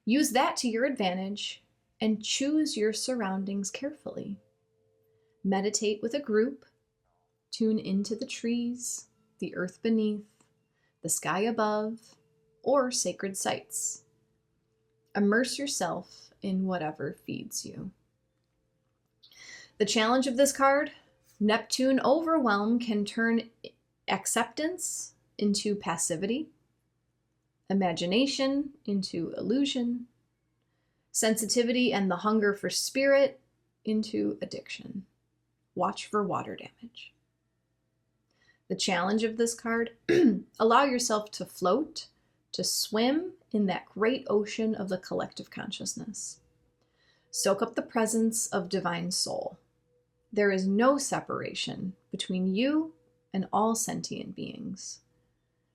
Use that to your advantage and choose your surroundings carefully. Meditate with a group, tune into the trees, the earth beneath, the sky above, or sacred sites. Immerse yourself in whatever feeds you. The challenge of this card, Neptune overwhelm can turn acceptance into passivity, imagination into illusion, sensitivity and the hunger for spirit into addiction. Watch for water damage. The challenge of this card, allow yourself to float, to swim in that great ocean of the collective consciousness. Soak up the presence of divine soul. There is no separation between you and all sentient beings,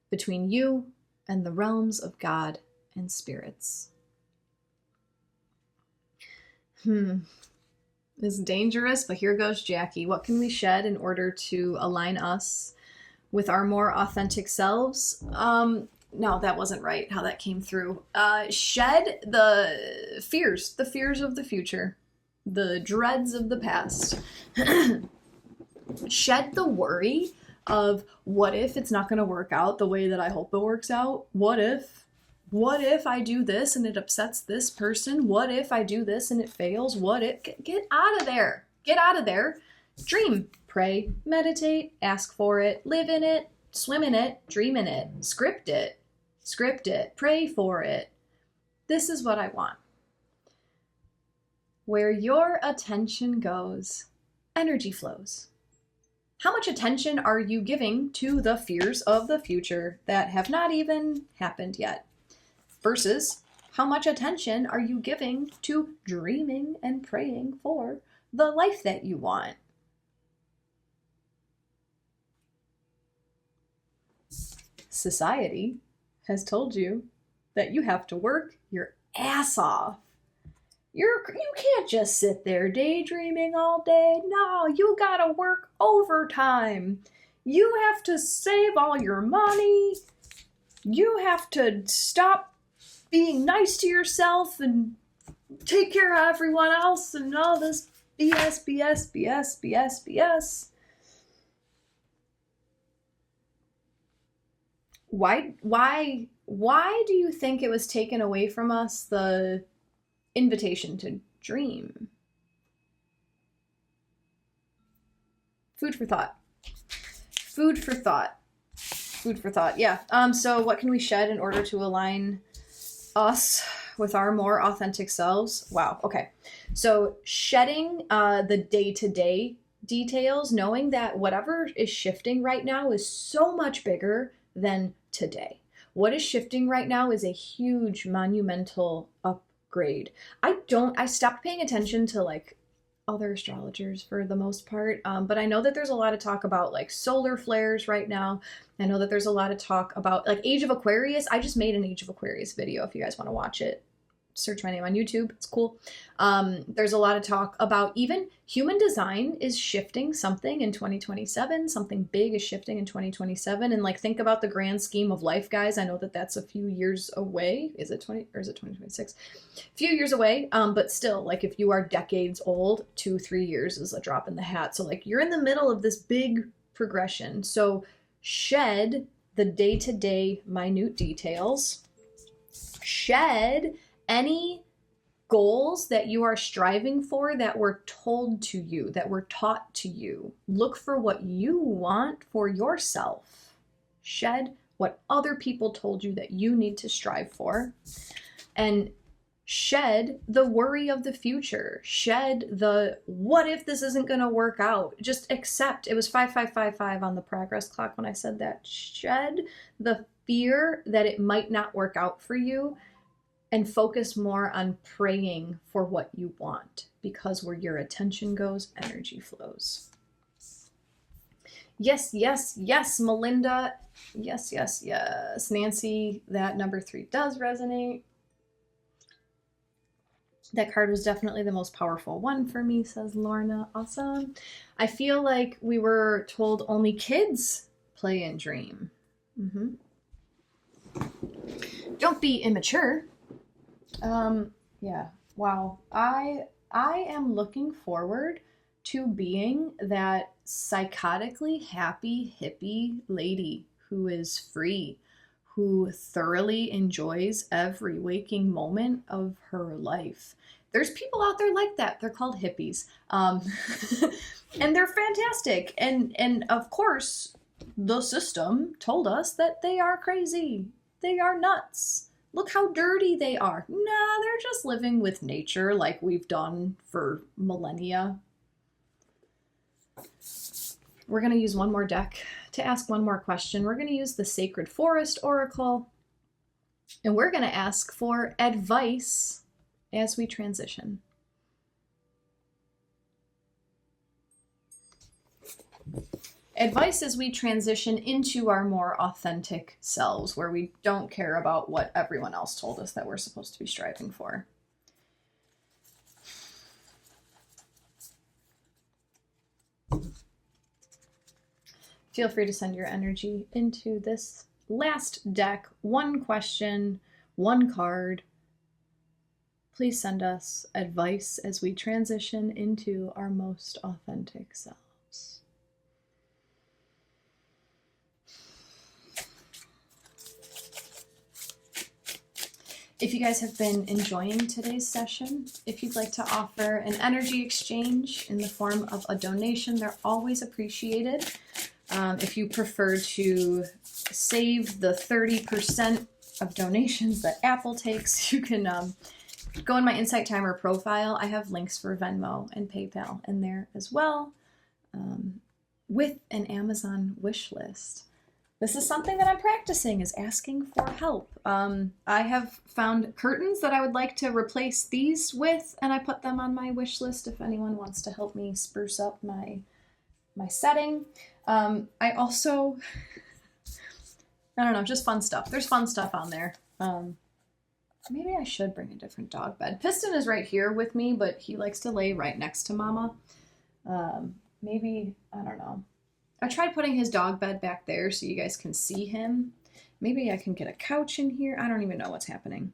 between you and the realms of God and spirits. This is dangerous, but here goes Jacqui. What can we shed in order to align us with our more authentic selves? No, that wasn't right, how that came through. Shed the fears of the future, the dreads of the past. Shed the worry of what if it's not going to work out the way that I hope it works out? What if I do this and it upsets this person? What if I do this and it fails? What if? Get out of there. Get out of there. Dream, pray, meditate, ask for it, live in it, swim in it, dream in it, script it, pray for it. This is what I want. Where your attention goes, energy flows. How much attention are you giving to the fears of the future that have not even happened yet? Versus how much attention are you giving to dreaming and praying for the life that you want? Society has told you that you have to work your ass off. You can't just sit there daydreaming all day. No, you gotta work overtime. You have to save all your money. You have to stop being nice to yourself and take care of everyone else and all this BS. Why do you think it was taken away from us, the invitation to dream? Food for thought. Yeah. So what can we shed in order to align us with our more authentic selves? Wow. Okay. So shedding the day-to-day details, knowing that whatever is shifting right now is so much bigger than today. What is shifting right now is a huge monumental upgrade. I stopped paying attention to like other astrologers for the most part, but I know that there's a lot of talk about like solar flares right now. I know that there's a lot of talk about like Age of Aquarius. I just made an Age of Aquarius video if you guys want to watch it. Search my name on YouTube. It's cool. There's a lot of talk about even human design is shifting something in 2027. Something big is shifting in 2027. And like, think about the grand scheme of life, guys. I know that that's a few years away. Is it 2026? A few years away. But still, like if you are decades old, 2-3 years is a drop in the hat. So like you're in the middle of this big progression. So shed the day-to-day minute details. Shed any goals that you are striving for that were told to you, that were taught to you. Look for what you want for yourself. Shed what other people told you that you need to strive for. And shed the worry of the future. Shed the what if this isn't going to work out. Just accept. It was 5555 on the progress clock when I said that. Shed the fear that it might not work out for you. And focus more on praying for what you want, because where your attention goes, energy flows. Yes, Melinda. Yes. Nancy, that number 3 does resonate. That card was definitely the most powerful one for me, says Lorna. Awesome. I feel like we were told only kids play and dream. Don't be immature. Yeah. Wow. I am looking forward to being that psychotically happy hippie lady who is free, who thoroughly enjoys every waking moment of her life. There's people out there like that. They're called hippies. And they're fantastic. And of course, the system told us that they are crazy. They are nuts. Look how dirty they are. Nah, they're just living with nature like we've done for millennia. We're going to use one more deck to ask one more question. We're going to use the Sacred Forest Oracle, and we're going to ask for advice as we transition. Advice as we transition into our more authentic selves, where we don't care about what everyone else told us that we're supposed to be striving for. Feel free to send your energy into this last deck. One question, one card. Please send us advice as we transition into our most authentic selves. If you guys have been enjoying today's session, if you'd like to offer an energy exchange in the form of a donation, they're always appreciated. If you prefer to save the 30% of donations that Apple takes, you can go in my Insight Timer profile. I have links for Venmo and PayPal in there as well, with an Amazon wish list. This is something that I'm practicing, is asking for help. I have found curtains that I would like to replace these with, and I put them on my wish list if anyone wants to help me spruce up my setting. I also, I don't know, just fun stuff. There's fun stuff on there. Maybe I should bring a different dog bed. Piston is right here with me, but he likes to lay right next to Mama. Maybe, I don't know. I tried putting his dog bed back there so you guys can see him. Maybe I can get a couch in here. I don't even know what's happening.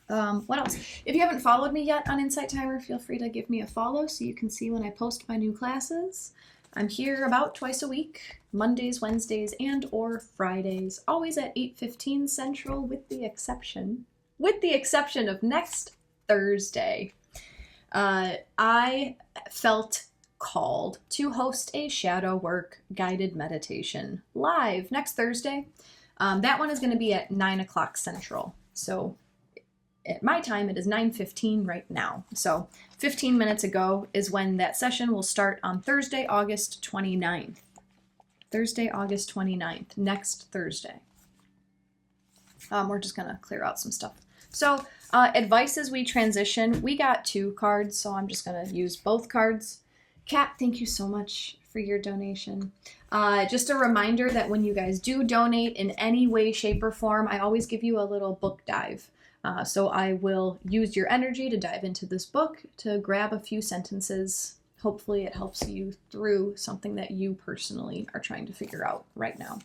What else? If you haven't followed me yet on Insight Timer, feel free to give me a follow so you can see when I post my new classes. I'm here about twice a week, Mondays, Wednesdays, and or Fridays, always at 8:15 Central with the exception of next Thursday. I felt called to host a shadow work guided meditation live next Thursday. That one is going to be at 9 o'clock Central. So at my time, it is 9:15 right now. So 15 minutes ago is when that session will start on Thursday, August 29th. Thursday, August 29th, next Thursday. We're just going to clear out some stuff. So advice as we transition, we got 2 cards, so I'm just going to use both cards. Kat, thank you so much for your donation. Just a reminder that when you guys do donate in any way, shape, or form, I always give you a little book dive. So I will use your energy to dive into this book to grab a few sentences. Hopefully it helps you through something that you personally are trying to figure out right now.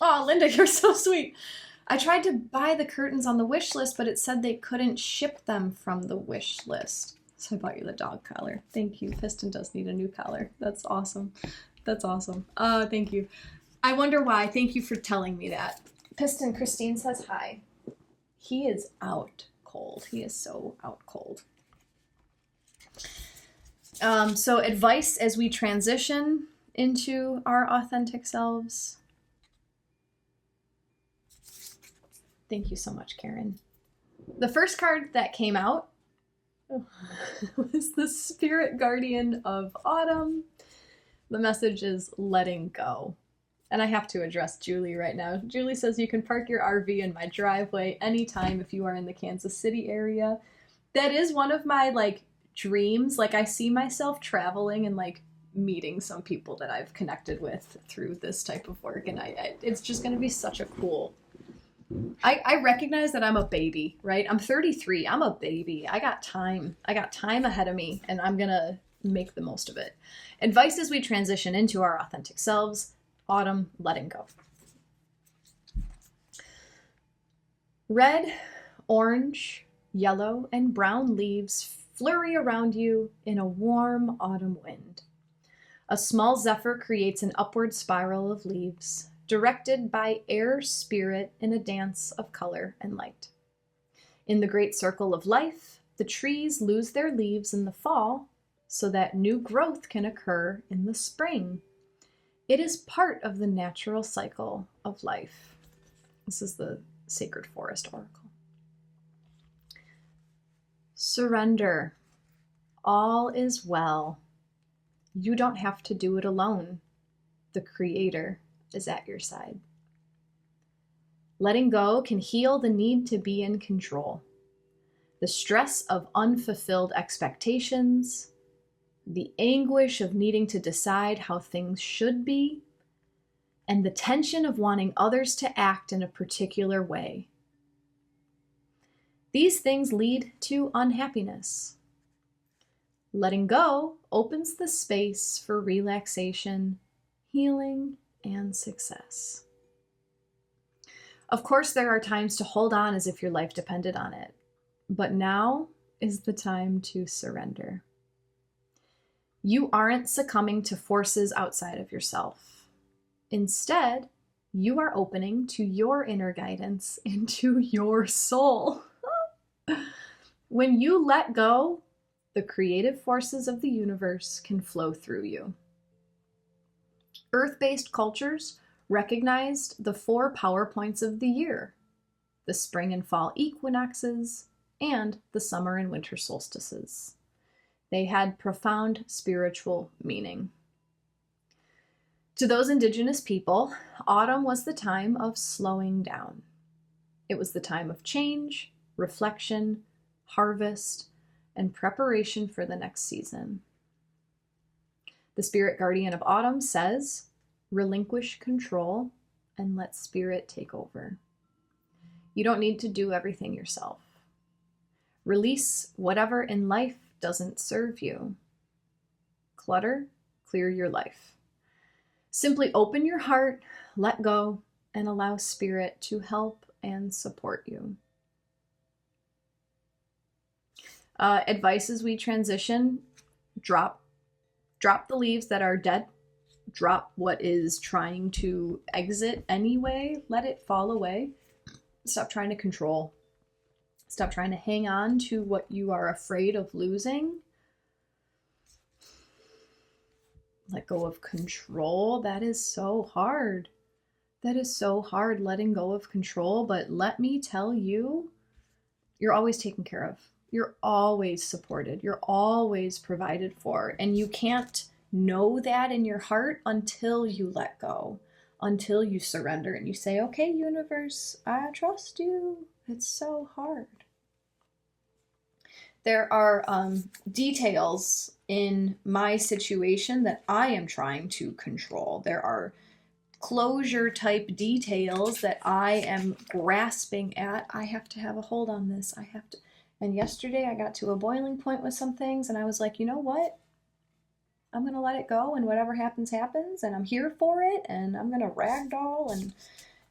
Oh, Linda, you're so sweet. I tried to buy the curtains on the wish list, but it said they couldn't ship them from the wish list. So I bought you the dog collar. Thank you. Piston does need a new collar. That's awesome. That's awesome. Thank you. I wonder why. Thank you for telling me that. Piston, Christine says hi. He is out cold. He is so out cold. So advice as we transition into our authentic selves. Thank you so much, Karen. The first card that came out was the Spirit Guardian of Autumn. The message is letting go. And I have to address Julie right now. Julie says you can park your RV in my driveway anytime if you are in the Kansas City area. That is one of my dreams. I see myself traveling and meeting some people that I've connected with through this type of work. And it's just going to be such a cool. I recognize that I'm a baby, right? I'm 33. I'm a baby. I got time. I got time ahead of me, and I'm going to make the most of it. Advice as we transition into our authentic selves. Autumn, letting go. Red Orange, yellow, and brown leaves flurry around you in a warm autumn wind. A small zephyr creates an upward spiral of leaves, directed by air spirit in a dance of color and light. In the great circle of life, the trees lose their leaves in the fall so that new growth can occur in the spring. It is part of the natural cycle of life. This is the Sacred Forest Oracle. Surrender. All is well. You don't have to do it alone. The Creator is at your side. Letting go can heal the need to be in control. The stress of unfulfilled expectations, the anguish of needing to decide how things should be, and the tension of wanting others to act in a particular way. These things lead to unhappiness. Letting go opens the space for relaxation, healing, and success. Of course, there are times to hold on as if your life depended on it, but now is the time to surrender. You aren't succumbing to forces outside of yourself. Instead, you are opening to your inner guidance into your soul. When you let go, the creative forces of the universe can flow through you. Earth-based cultures recognized the 4 power points of the year: the spring and fall equinoxes and the summer and winter solstices. They had profound spiritual meaning. To those indigenous people, autumn was the time of slowing down. It was the time of change, reflection, harvest, and preparation for the next season. The spirit guardian of autumn says, relinquish control and let spirit take over. You don't need to do everything yourself. Release whatever in life doesn't serve you. Clutter, clear your life. Simply open your heart, let go, and allow spirit to help and support you. Advice as we transition: drop the leaves that are dead. Drop what is trying to exit anyway. Let it fall away. Stop trying to control. Stop trying to hang on to what you are afraid of losing. Let go of control. That is so hard. That is so hard, letting go of control. But let me tell you, you're always taken care of. You're always supported. You're always provided for. And you can't know that in your heart until you let go, until you surrender and you say, okay, universe, I trust you. It's so hard. There are details in my situation that I am trying to control. There are closure type details that I am grasping at. I have to have a hold on this. And yesterday I got to a boiling point with some things and I was like, you know what? I'm going to let it go and whatever happens, happens. And I'm here for it. And I'm going to ragdoll and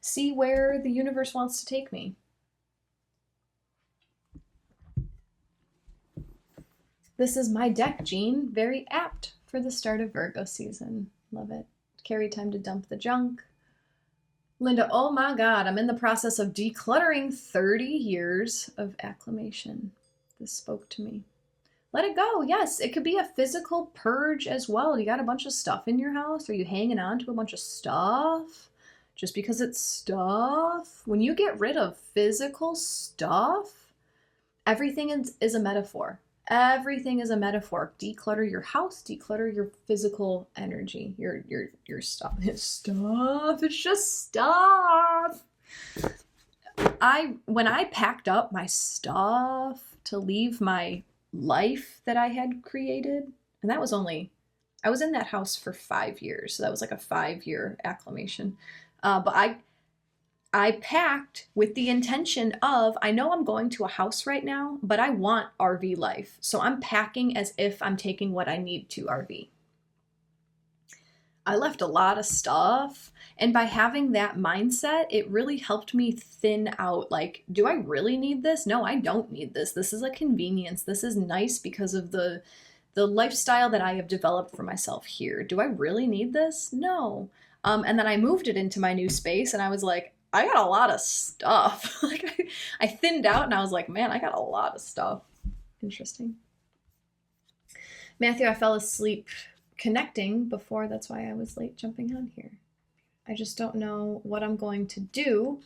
see where the universe wants to take me. This is my deck, Jean. Very apt for the start of Virgo season. Love it. Carry time to dump the junk. Linda, oh my God, I'm in the process of decluttering 30 years of acclamation. This spoke to me. Let it go. Yes, it could be a physical purge as well. You got a bunch of stuff in your house. Are you hanging on to a bunch of stuff just because it's stuff? When you get rid of physical stuff, everything is a metaphor. Everything is a metaphor. Declutter your house, declutter your physical energy, your stuff. It's stuff. It's just stuff. When I packed up my stuff to leave my life that I had created, and that was I was in that house for 5 years. So that was like a 5-year acclamation. But I packed with the intention of, I know I'm going to a house right now, but I want RV life. So I'm packing as if I'm taking what I need to RV. I left a lot of stuff. And by having that mindset, it really helped me thin out, like, do I really need this? No, I don't need this. This is a convenience. This is nice because of the lifestyle that I have developed for myself here. Do I really need this? No. And then I moved it into my new space and I was like, I got a lot of stuff. Like I thinned out and I was like, man, I got a lot of stuff. Interesting. Matthew, I fell asleep connecting before. That's why I was late jumping on here. I just don't know what I'm going to do.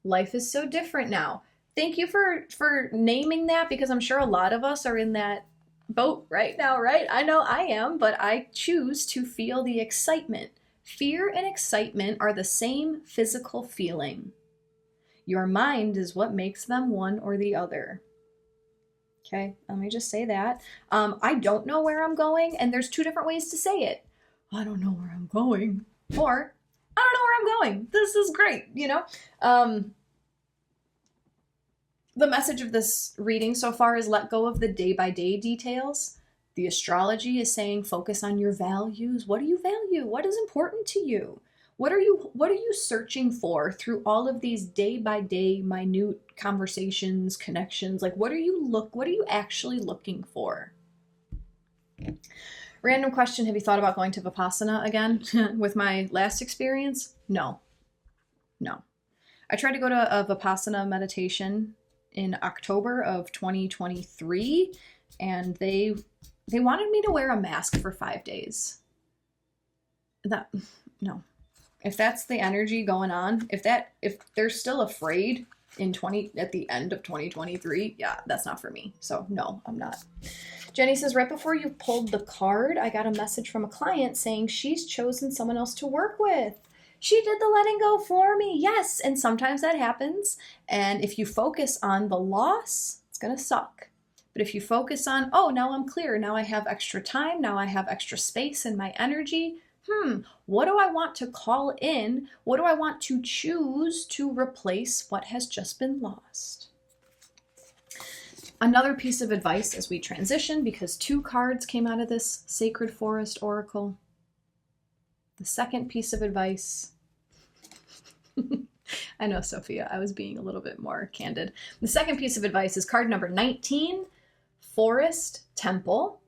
Life is so different now. Thank you for naming that, because I'm sure a lot of us are in that boat right now, right? I know I am, but I choose to feel the excitement. Fear and excitement are the same physical feeling. Your mind is what makes them one or the other. Okay, let me just say that. I don't know where I'm going, and there's two different ways to say it. I don't know where I'm going. Or, I don't know where I'm going. This is great, you know? The message of this reading so far is let go of the day-by-day details. The astrology is saying focus on your values. What do you value? What is important to you? What are you searching for through all of these day-by-day minute conversations, connections? Like what are you actually looking for? Random question, have you thought about going to Vipassana again? With my last experience? No. I tried to go to a Vipassana meditation in October of 2023, and they wanted me to wear a mask for 5 days. No. If that's the energy going on, if they're still afraid at the end of 2023, yeah, that's not for me. So no, I'm not. Jenny says, right before you pulled the card, I got a message from a client saying she's chosen someone else to work with. She did the letting go for me. Yes. And sometimes that happens. And if you focus on the loss, it's going to suck. But if you focus on, oh, now I'm clear. Now I have extra time. Now I have extra space in my energy. What do I want to call in? What do I want to choose to replace what has just been lost? Another piece of advice as we transition, because 2 cards came out of this Sacred Forest Oracle. The second piece of advice, I know, Sophia, I was being a little bit more candid. The second piece of advice is card number 19, Forest Temple.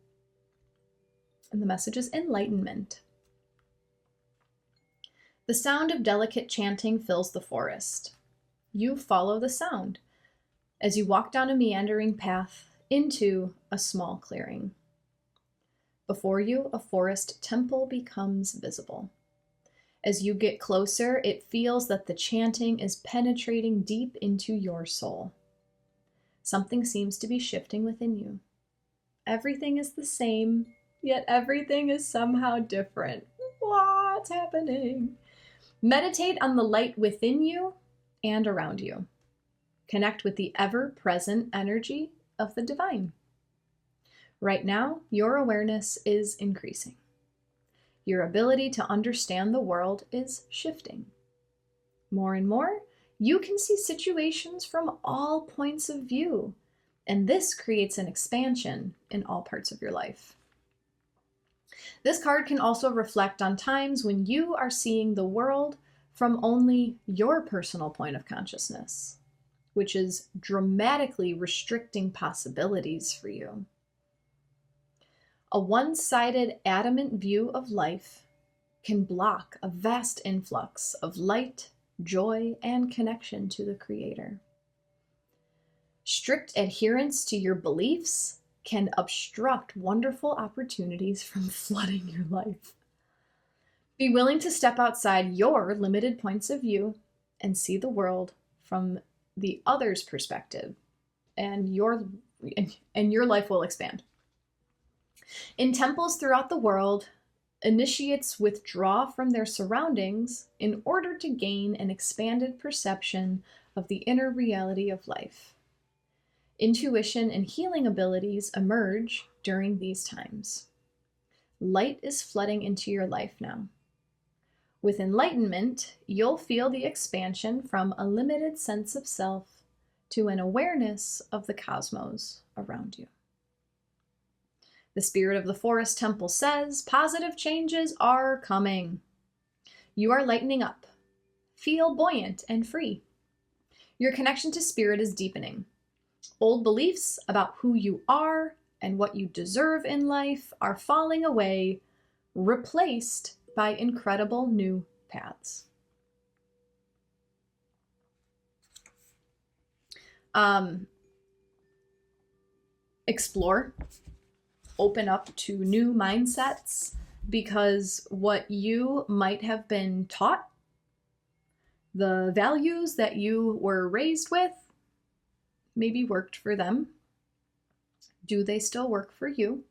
And the message is enlightenment. The sound of delicate chanting fills the forest. You follow the sound as you walk down a meandering path into a small clearing. Before you, a forest temple becomes visible. As you get closer, it feels that the chanting is penetrating deep into your soul. Something seems to be shifting within you. Everything is the same, yet everything is somehow different. What's happening? Meditate on the light within you and around you. Connect with the ever-present energy of the divine. Right now, your awareness is increasing. Your ability to understand the world is shifting. More and more, you can see situations from all points of view, and this creates an expansion in all parts of your life. This card can also reflect on times when you are seeing the world from only your personal point of consciousness, which is dramatically restricting possibilities for you. A one-sided, adamant view of life can block a vast influx of light, joy, and connection to the Creator. Strict adherence to your beliefs can obstruct wonderful opportunities from flooding your life. Be willing to step outside your limited points of view and see the world from the other's perspective, and your life will expand. In temples throughout the world, initiates withdraw from their surroundings in order to gain an expanded perception of the inner reality of life. Intuition and healing abilities emerge during these times. Light is flooding into your life now. With enlightenment, you'll feel the expansion from a limited sense of self to an awareness of the cosmos around you. The spirit of the forest temple says positive changes are coming. You are lightening up. Feel buoyant and free. Your connection to spirit is deepening. Old beliefs about who you are and what you deserve in life are falling away, replaced by incredible new paths. Explore, open up to new mindsets, because what you might have been taught, the values that you were raised with, maybe worked for them. Do they still work for you?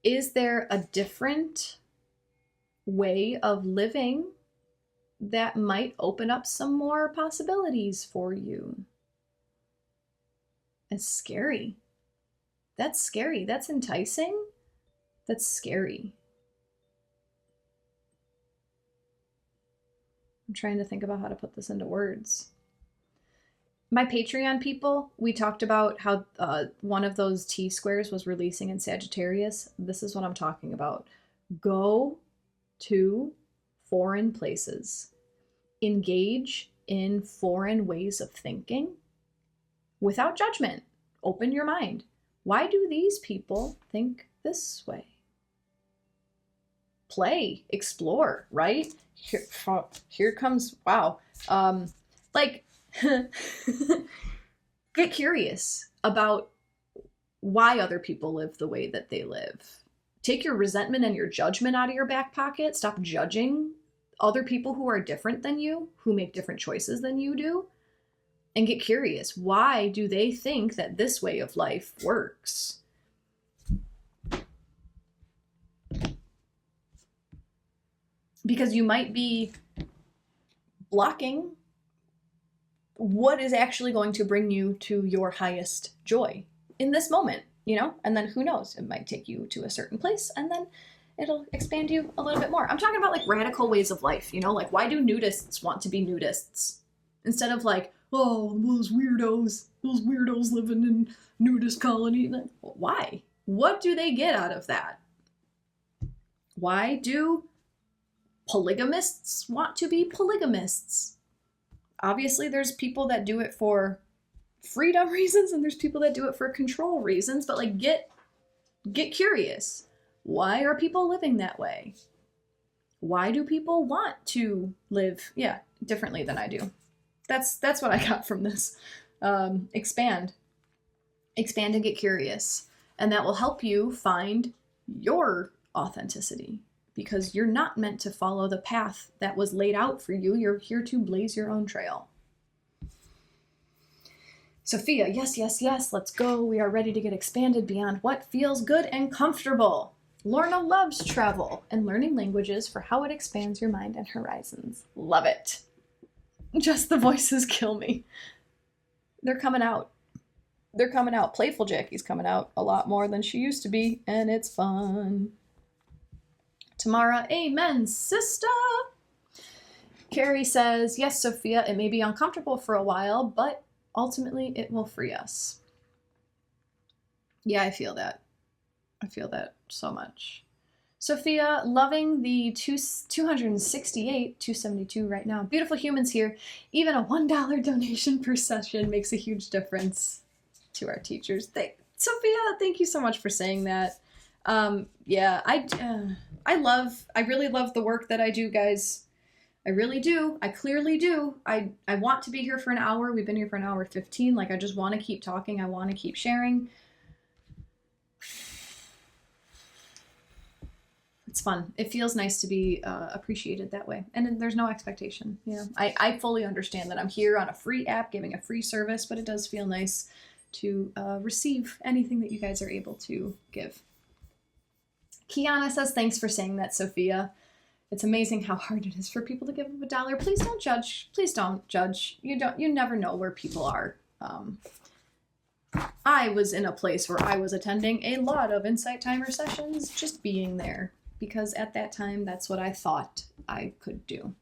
Is there a different way of living that might open up some more possibilities for you? It's scary. That's scary. That's enticing. That's scary. I'm trying to think about how to put this into words. My Patreon people, we talked about how one of those T-squares was releasing in Sagittarius. This is what I'm talking about. Go to foreign places. Engage in foreign ways of thinking without judgment. Open your mind. Why do these people think this way? Play, explore, right? Here comes, wow. Get curious about why other people live the way that they live. Take your resentment and your judgment out of your back pocket. Stop judging other people who are different than you, who make different choices than you do, and get curious. Why do they think that this way of life works? Because you might be blocking what is actually going to bring you to your highest joy in this moment, and then who knows, it might take you to a certain place and then it'll expand you a little bit more. I'm talking about like radical ways of life, like why do nudists want to be nudists instead of like, oh, those weirdos living in nudist colony? Why? What do they get out of that? Why do polygamists want to be polygamists? Obviously, there's people that do it for freedom reasons and there's people that do it for control reasons, but like get curious. Why are people living that way? Why do people want to live, differently than I do? That's what I got from this. Expand and get curious. And that will help you find your authenticity, because you're not meant to follow the path that was laid out for you. You're here to blaze your own trail. Sophia, yes, let's go. We are ready to get expanded beyond what feels good and comfortable. Lorna loves travel and learning languages for how it expands your mind and horizons. Love it. Just the voices kill me. They're coming out. Playful Jacqui's coming out a lot more than she used to be, and it's fun. Tamara, amen, sister. Carrie says, yes, Sophia, it may be uncomfortable for a while, but ultimately it will free us. Yeah, I feel that. I feel that so much. Sophia, loving the 268, 272 right now. Beautiful humans here. Even a $1 donation per session makes a huge difference to our teachers. Sophia, thank you so much for saying that. I really love the work that I do, guys. I really do. I clearly do. I want to be here for an hour. We've been here for an hour 15. Like, I just want to keep talking. I want to keep sharing. It's fun. It feels nice to be appreciated that way. And there's no expectation. I fully understand that I'm here on a free app giving a free service, but it does feel nice to receive anything that you guys are able to give. Kiana says, thanks for saying that, Sophia. It's amazing how hard it is for people to give up $1. Please don't judge. Please don't judge. You never know where people are. I was in a place where I was attending a lot of Insight Timer sessions, just being there, because at that time, that's what I thought I could do.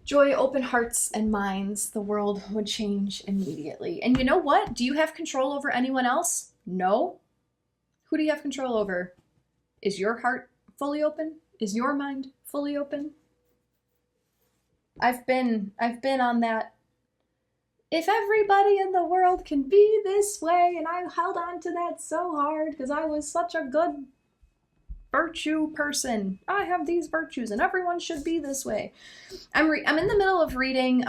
Joy, open hearts and minds. The world would change immediately. And you know what? Do you have control over anyone else? No. Who do you have control over? Is your heart fully open? Is your mind fully open? I've been on that, if everybody in the world can be this way, and I held on to that so hard because I was such a good virtue person. I have these virtues and everyone should be this way. I'm in the middle of reading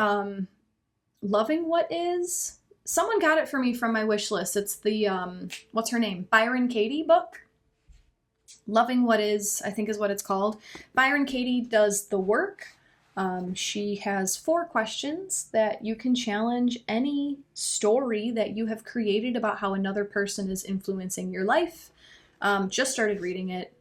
Loving What Is. Someone got it for me from my wish list. It's the what's her name? Byron Katie book. Loving What Is, I think is what it's called. Byron Katie does the work. She has 4 questions that you can challenge any story that you have created about how another person is influencing your life. Just started reading it.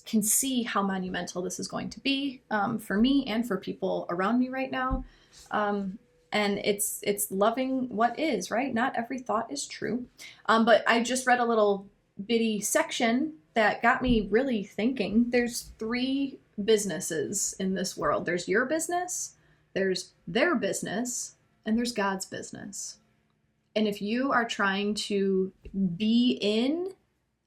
Can see how monumental this is going to be for me and for people around me right now. And it's loving what is, right? Not every thought is true. But I just read a little bitty section that got me really thinking. There's 3 businesses in this world. There's your business, there's their business, and there's God's business. And if you are trying to be in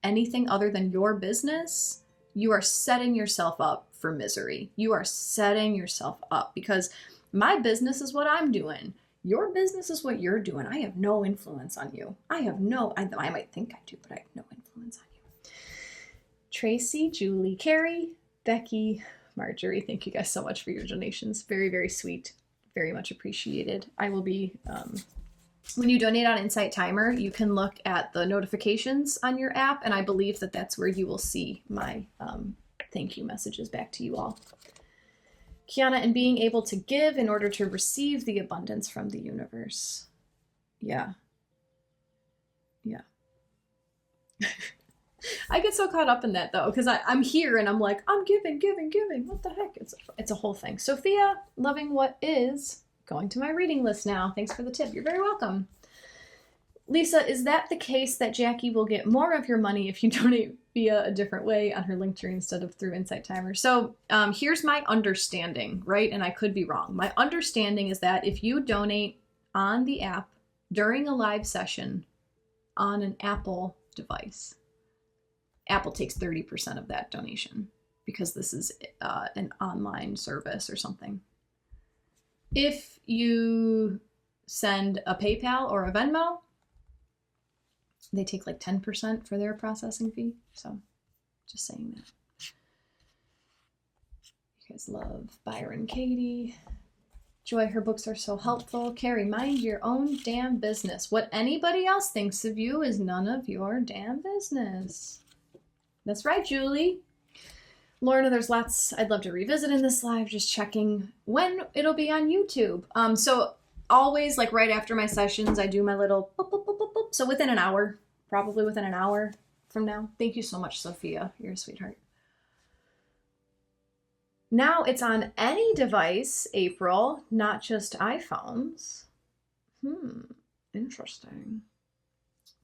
anything other than your business, you are setting yourself up for misery. You are setting yourself up, because my business is what I'm doing. Your business is what you're doing. I have no influence on you. I might think I do, but I have no influence on you. Tracy, Julie, Carrie, Becky, Marjorie, thank you guys so much for your donations. Very, very sweet. Very much appreciated. I will be, when you donate on Insight Timer, you can look at the notifications on your app, and I believe that that's where you will see my thank you messages back to you all. Kiana, and being able to give in order to receive the abundance from the universe. Yeah. Yeah. I get so caught up in that though, because I'm here and I'm like, I'm giving. What the heck? It's a whole thing. Sophia, Loving What Is, going to my reading list now. Thanks for the tip. You're very welcome. Lisa, is that the case that Jacqui will get more of your money if you donate via a different way on her Linktree instead of through Insight Timer? So here's my understanding, right? And I could be wrong. My understanding is that if you donate on the app during a live session on an Apple device, Apple takes 30% of that donation because this is an online service or something. If you send a PayPal or a Venmo, they take like 10% for their processing fee. So just saying that. You guys love Byron Katie. Joy, her books are so helpful. Carrie, mind your own damn business. What anybody else thinks of you is none of your damn business. That's right, Julie. Lorna, there's lots I'd love to revisit in this live. Just checking when it'll be on YouTube. So always, like right after my sessions, I do my little boop, boop, boop, boop, boop. So within an hour, probably within an hour from now. Thank you so much, Sophia. You're a sweetheart. Now it's on any device, April, not just iPhones. Interesting.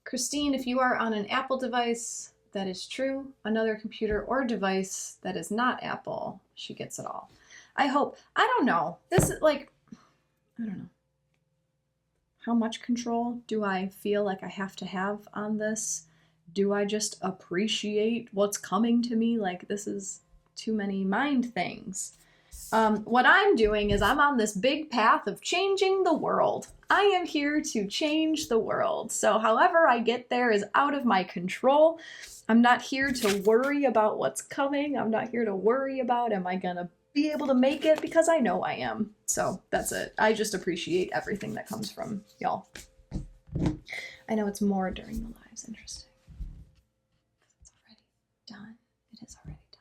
Christine, if you are on an Apple device, that is true. Another computer or device that is not Apple, she gets it all. I hope. I don't know. This is like, I don't know. How much control do I feel like I have to have on this? Do I just appreciate what's coming to me? Like, this is too many mind things. What I'm doing is I'm on this big path of changing the world. I am here to change the world. So however I get there is out of my control. I'm not here to worry about what's coming. I'm not here to worry about, am I gonna be able to make it? Because I know I am. So that's it. I just appreciate everything that comes from y'all. I know it's more during the lives. Interesting. It's already done. It is already done.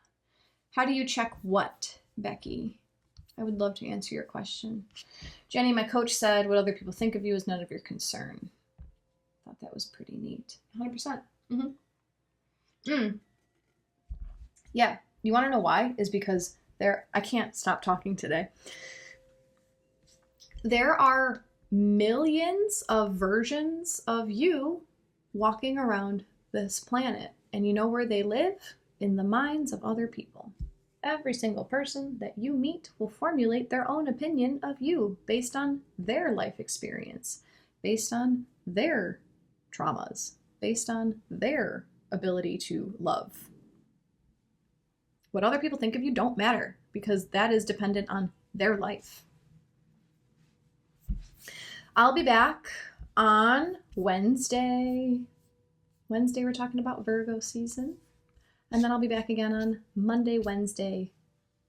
How do you check what, Becky? I would love to answer your question. Jenny, my coach said, what other people think of you is none of your concern. Thought that was pretty neat. 100%. Yeah. You want to know why? Is because I can't stop talking today. There are millions of versions of you walking around this planet. And you know where they live? In the minds of other people. Every single person that you meet will formulate their own opinion of you based on their life experience, based on their traumas, based on their ability to love. What other people think of you don't matter, because that is dependent on their life. I'll be back on Wednesday. Wednesday, we're talking about Virgo season. And then I'll be back again on Monday, Wednesday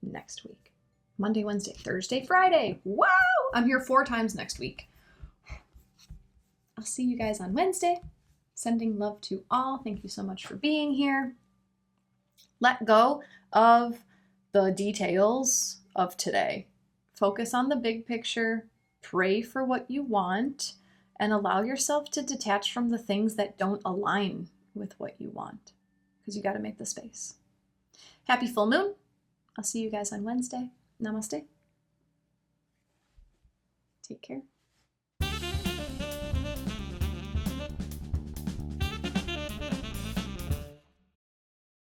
next week. Monday, Wednesday, Thursday, Friday. Wow! I'm here 4 times next week. I'll see you guys on Wednesday. Sending love to all. Thank you so much for being here. Let go of the details of today. Focus on the big picture. Pray for what you want. And allow yourself to detach from the things that don't align with what you want, because you got to make the space. Happy full moon. I'll see you guys on Wednesday. Namaste. Take care.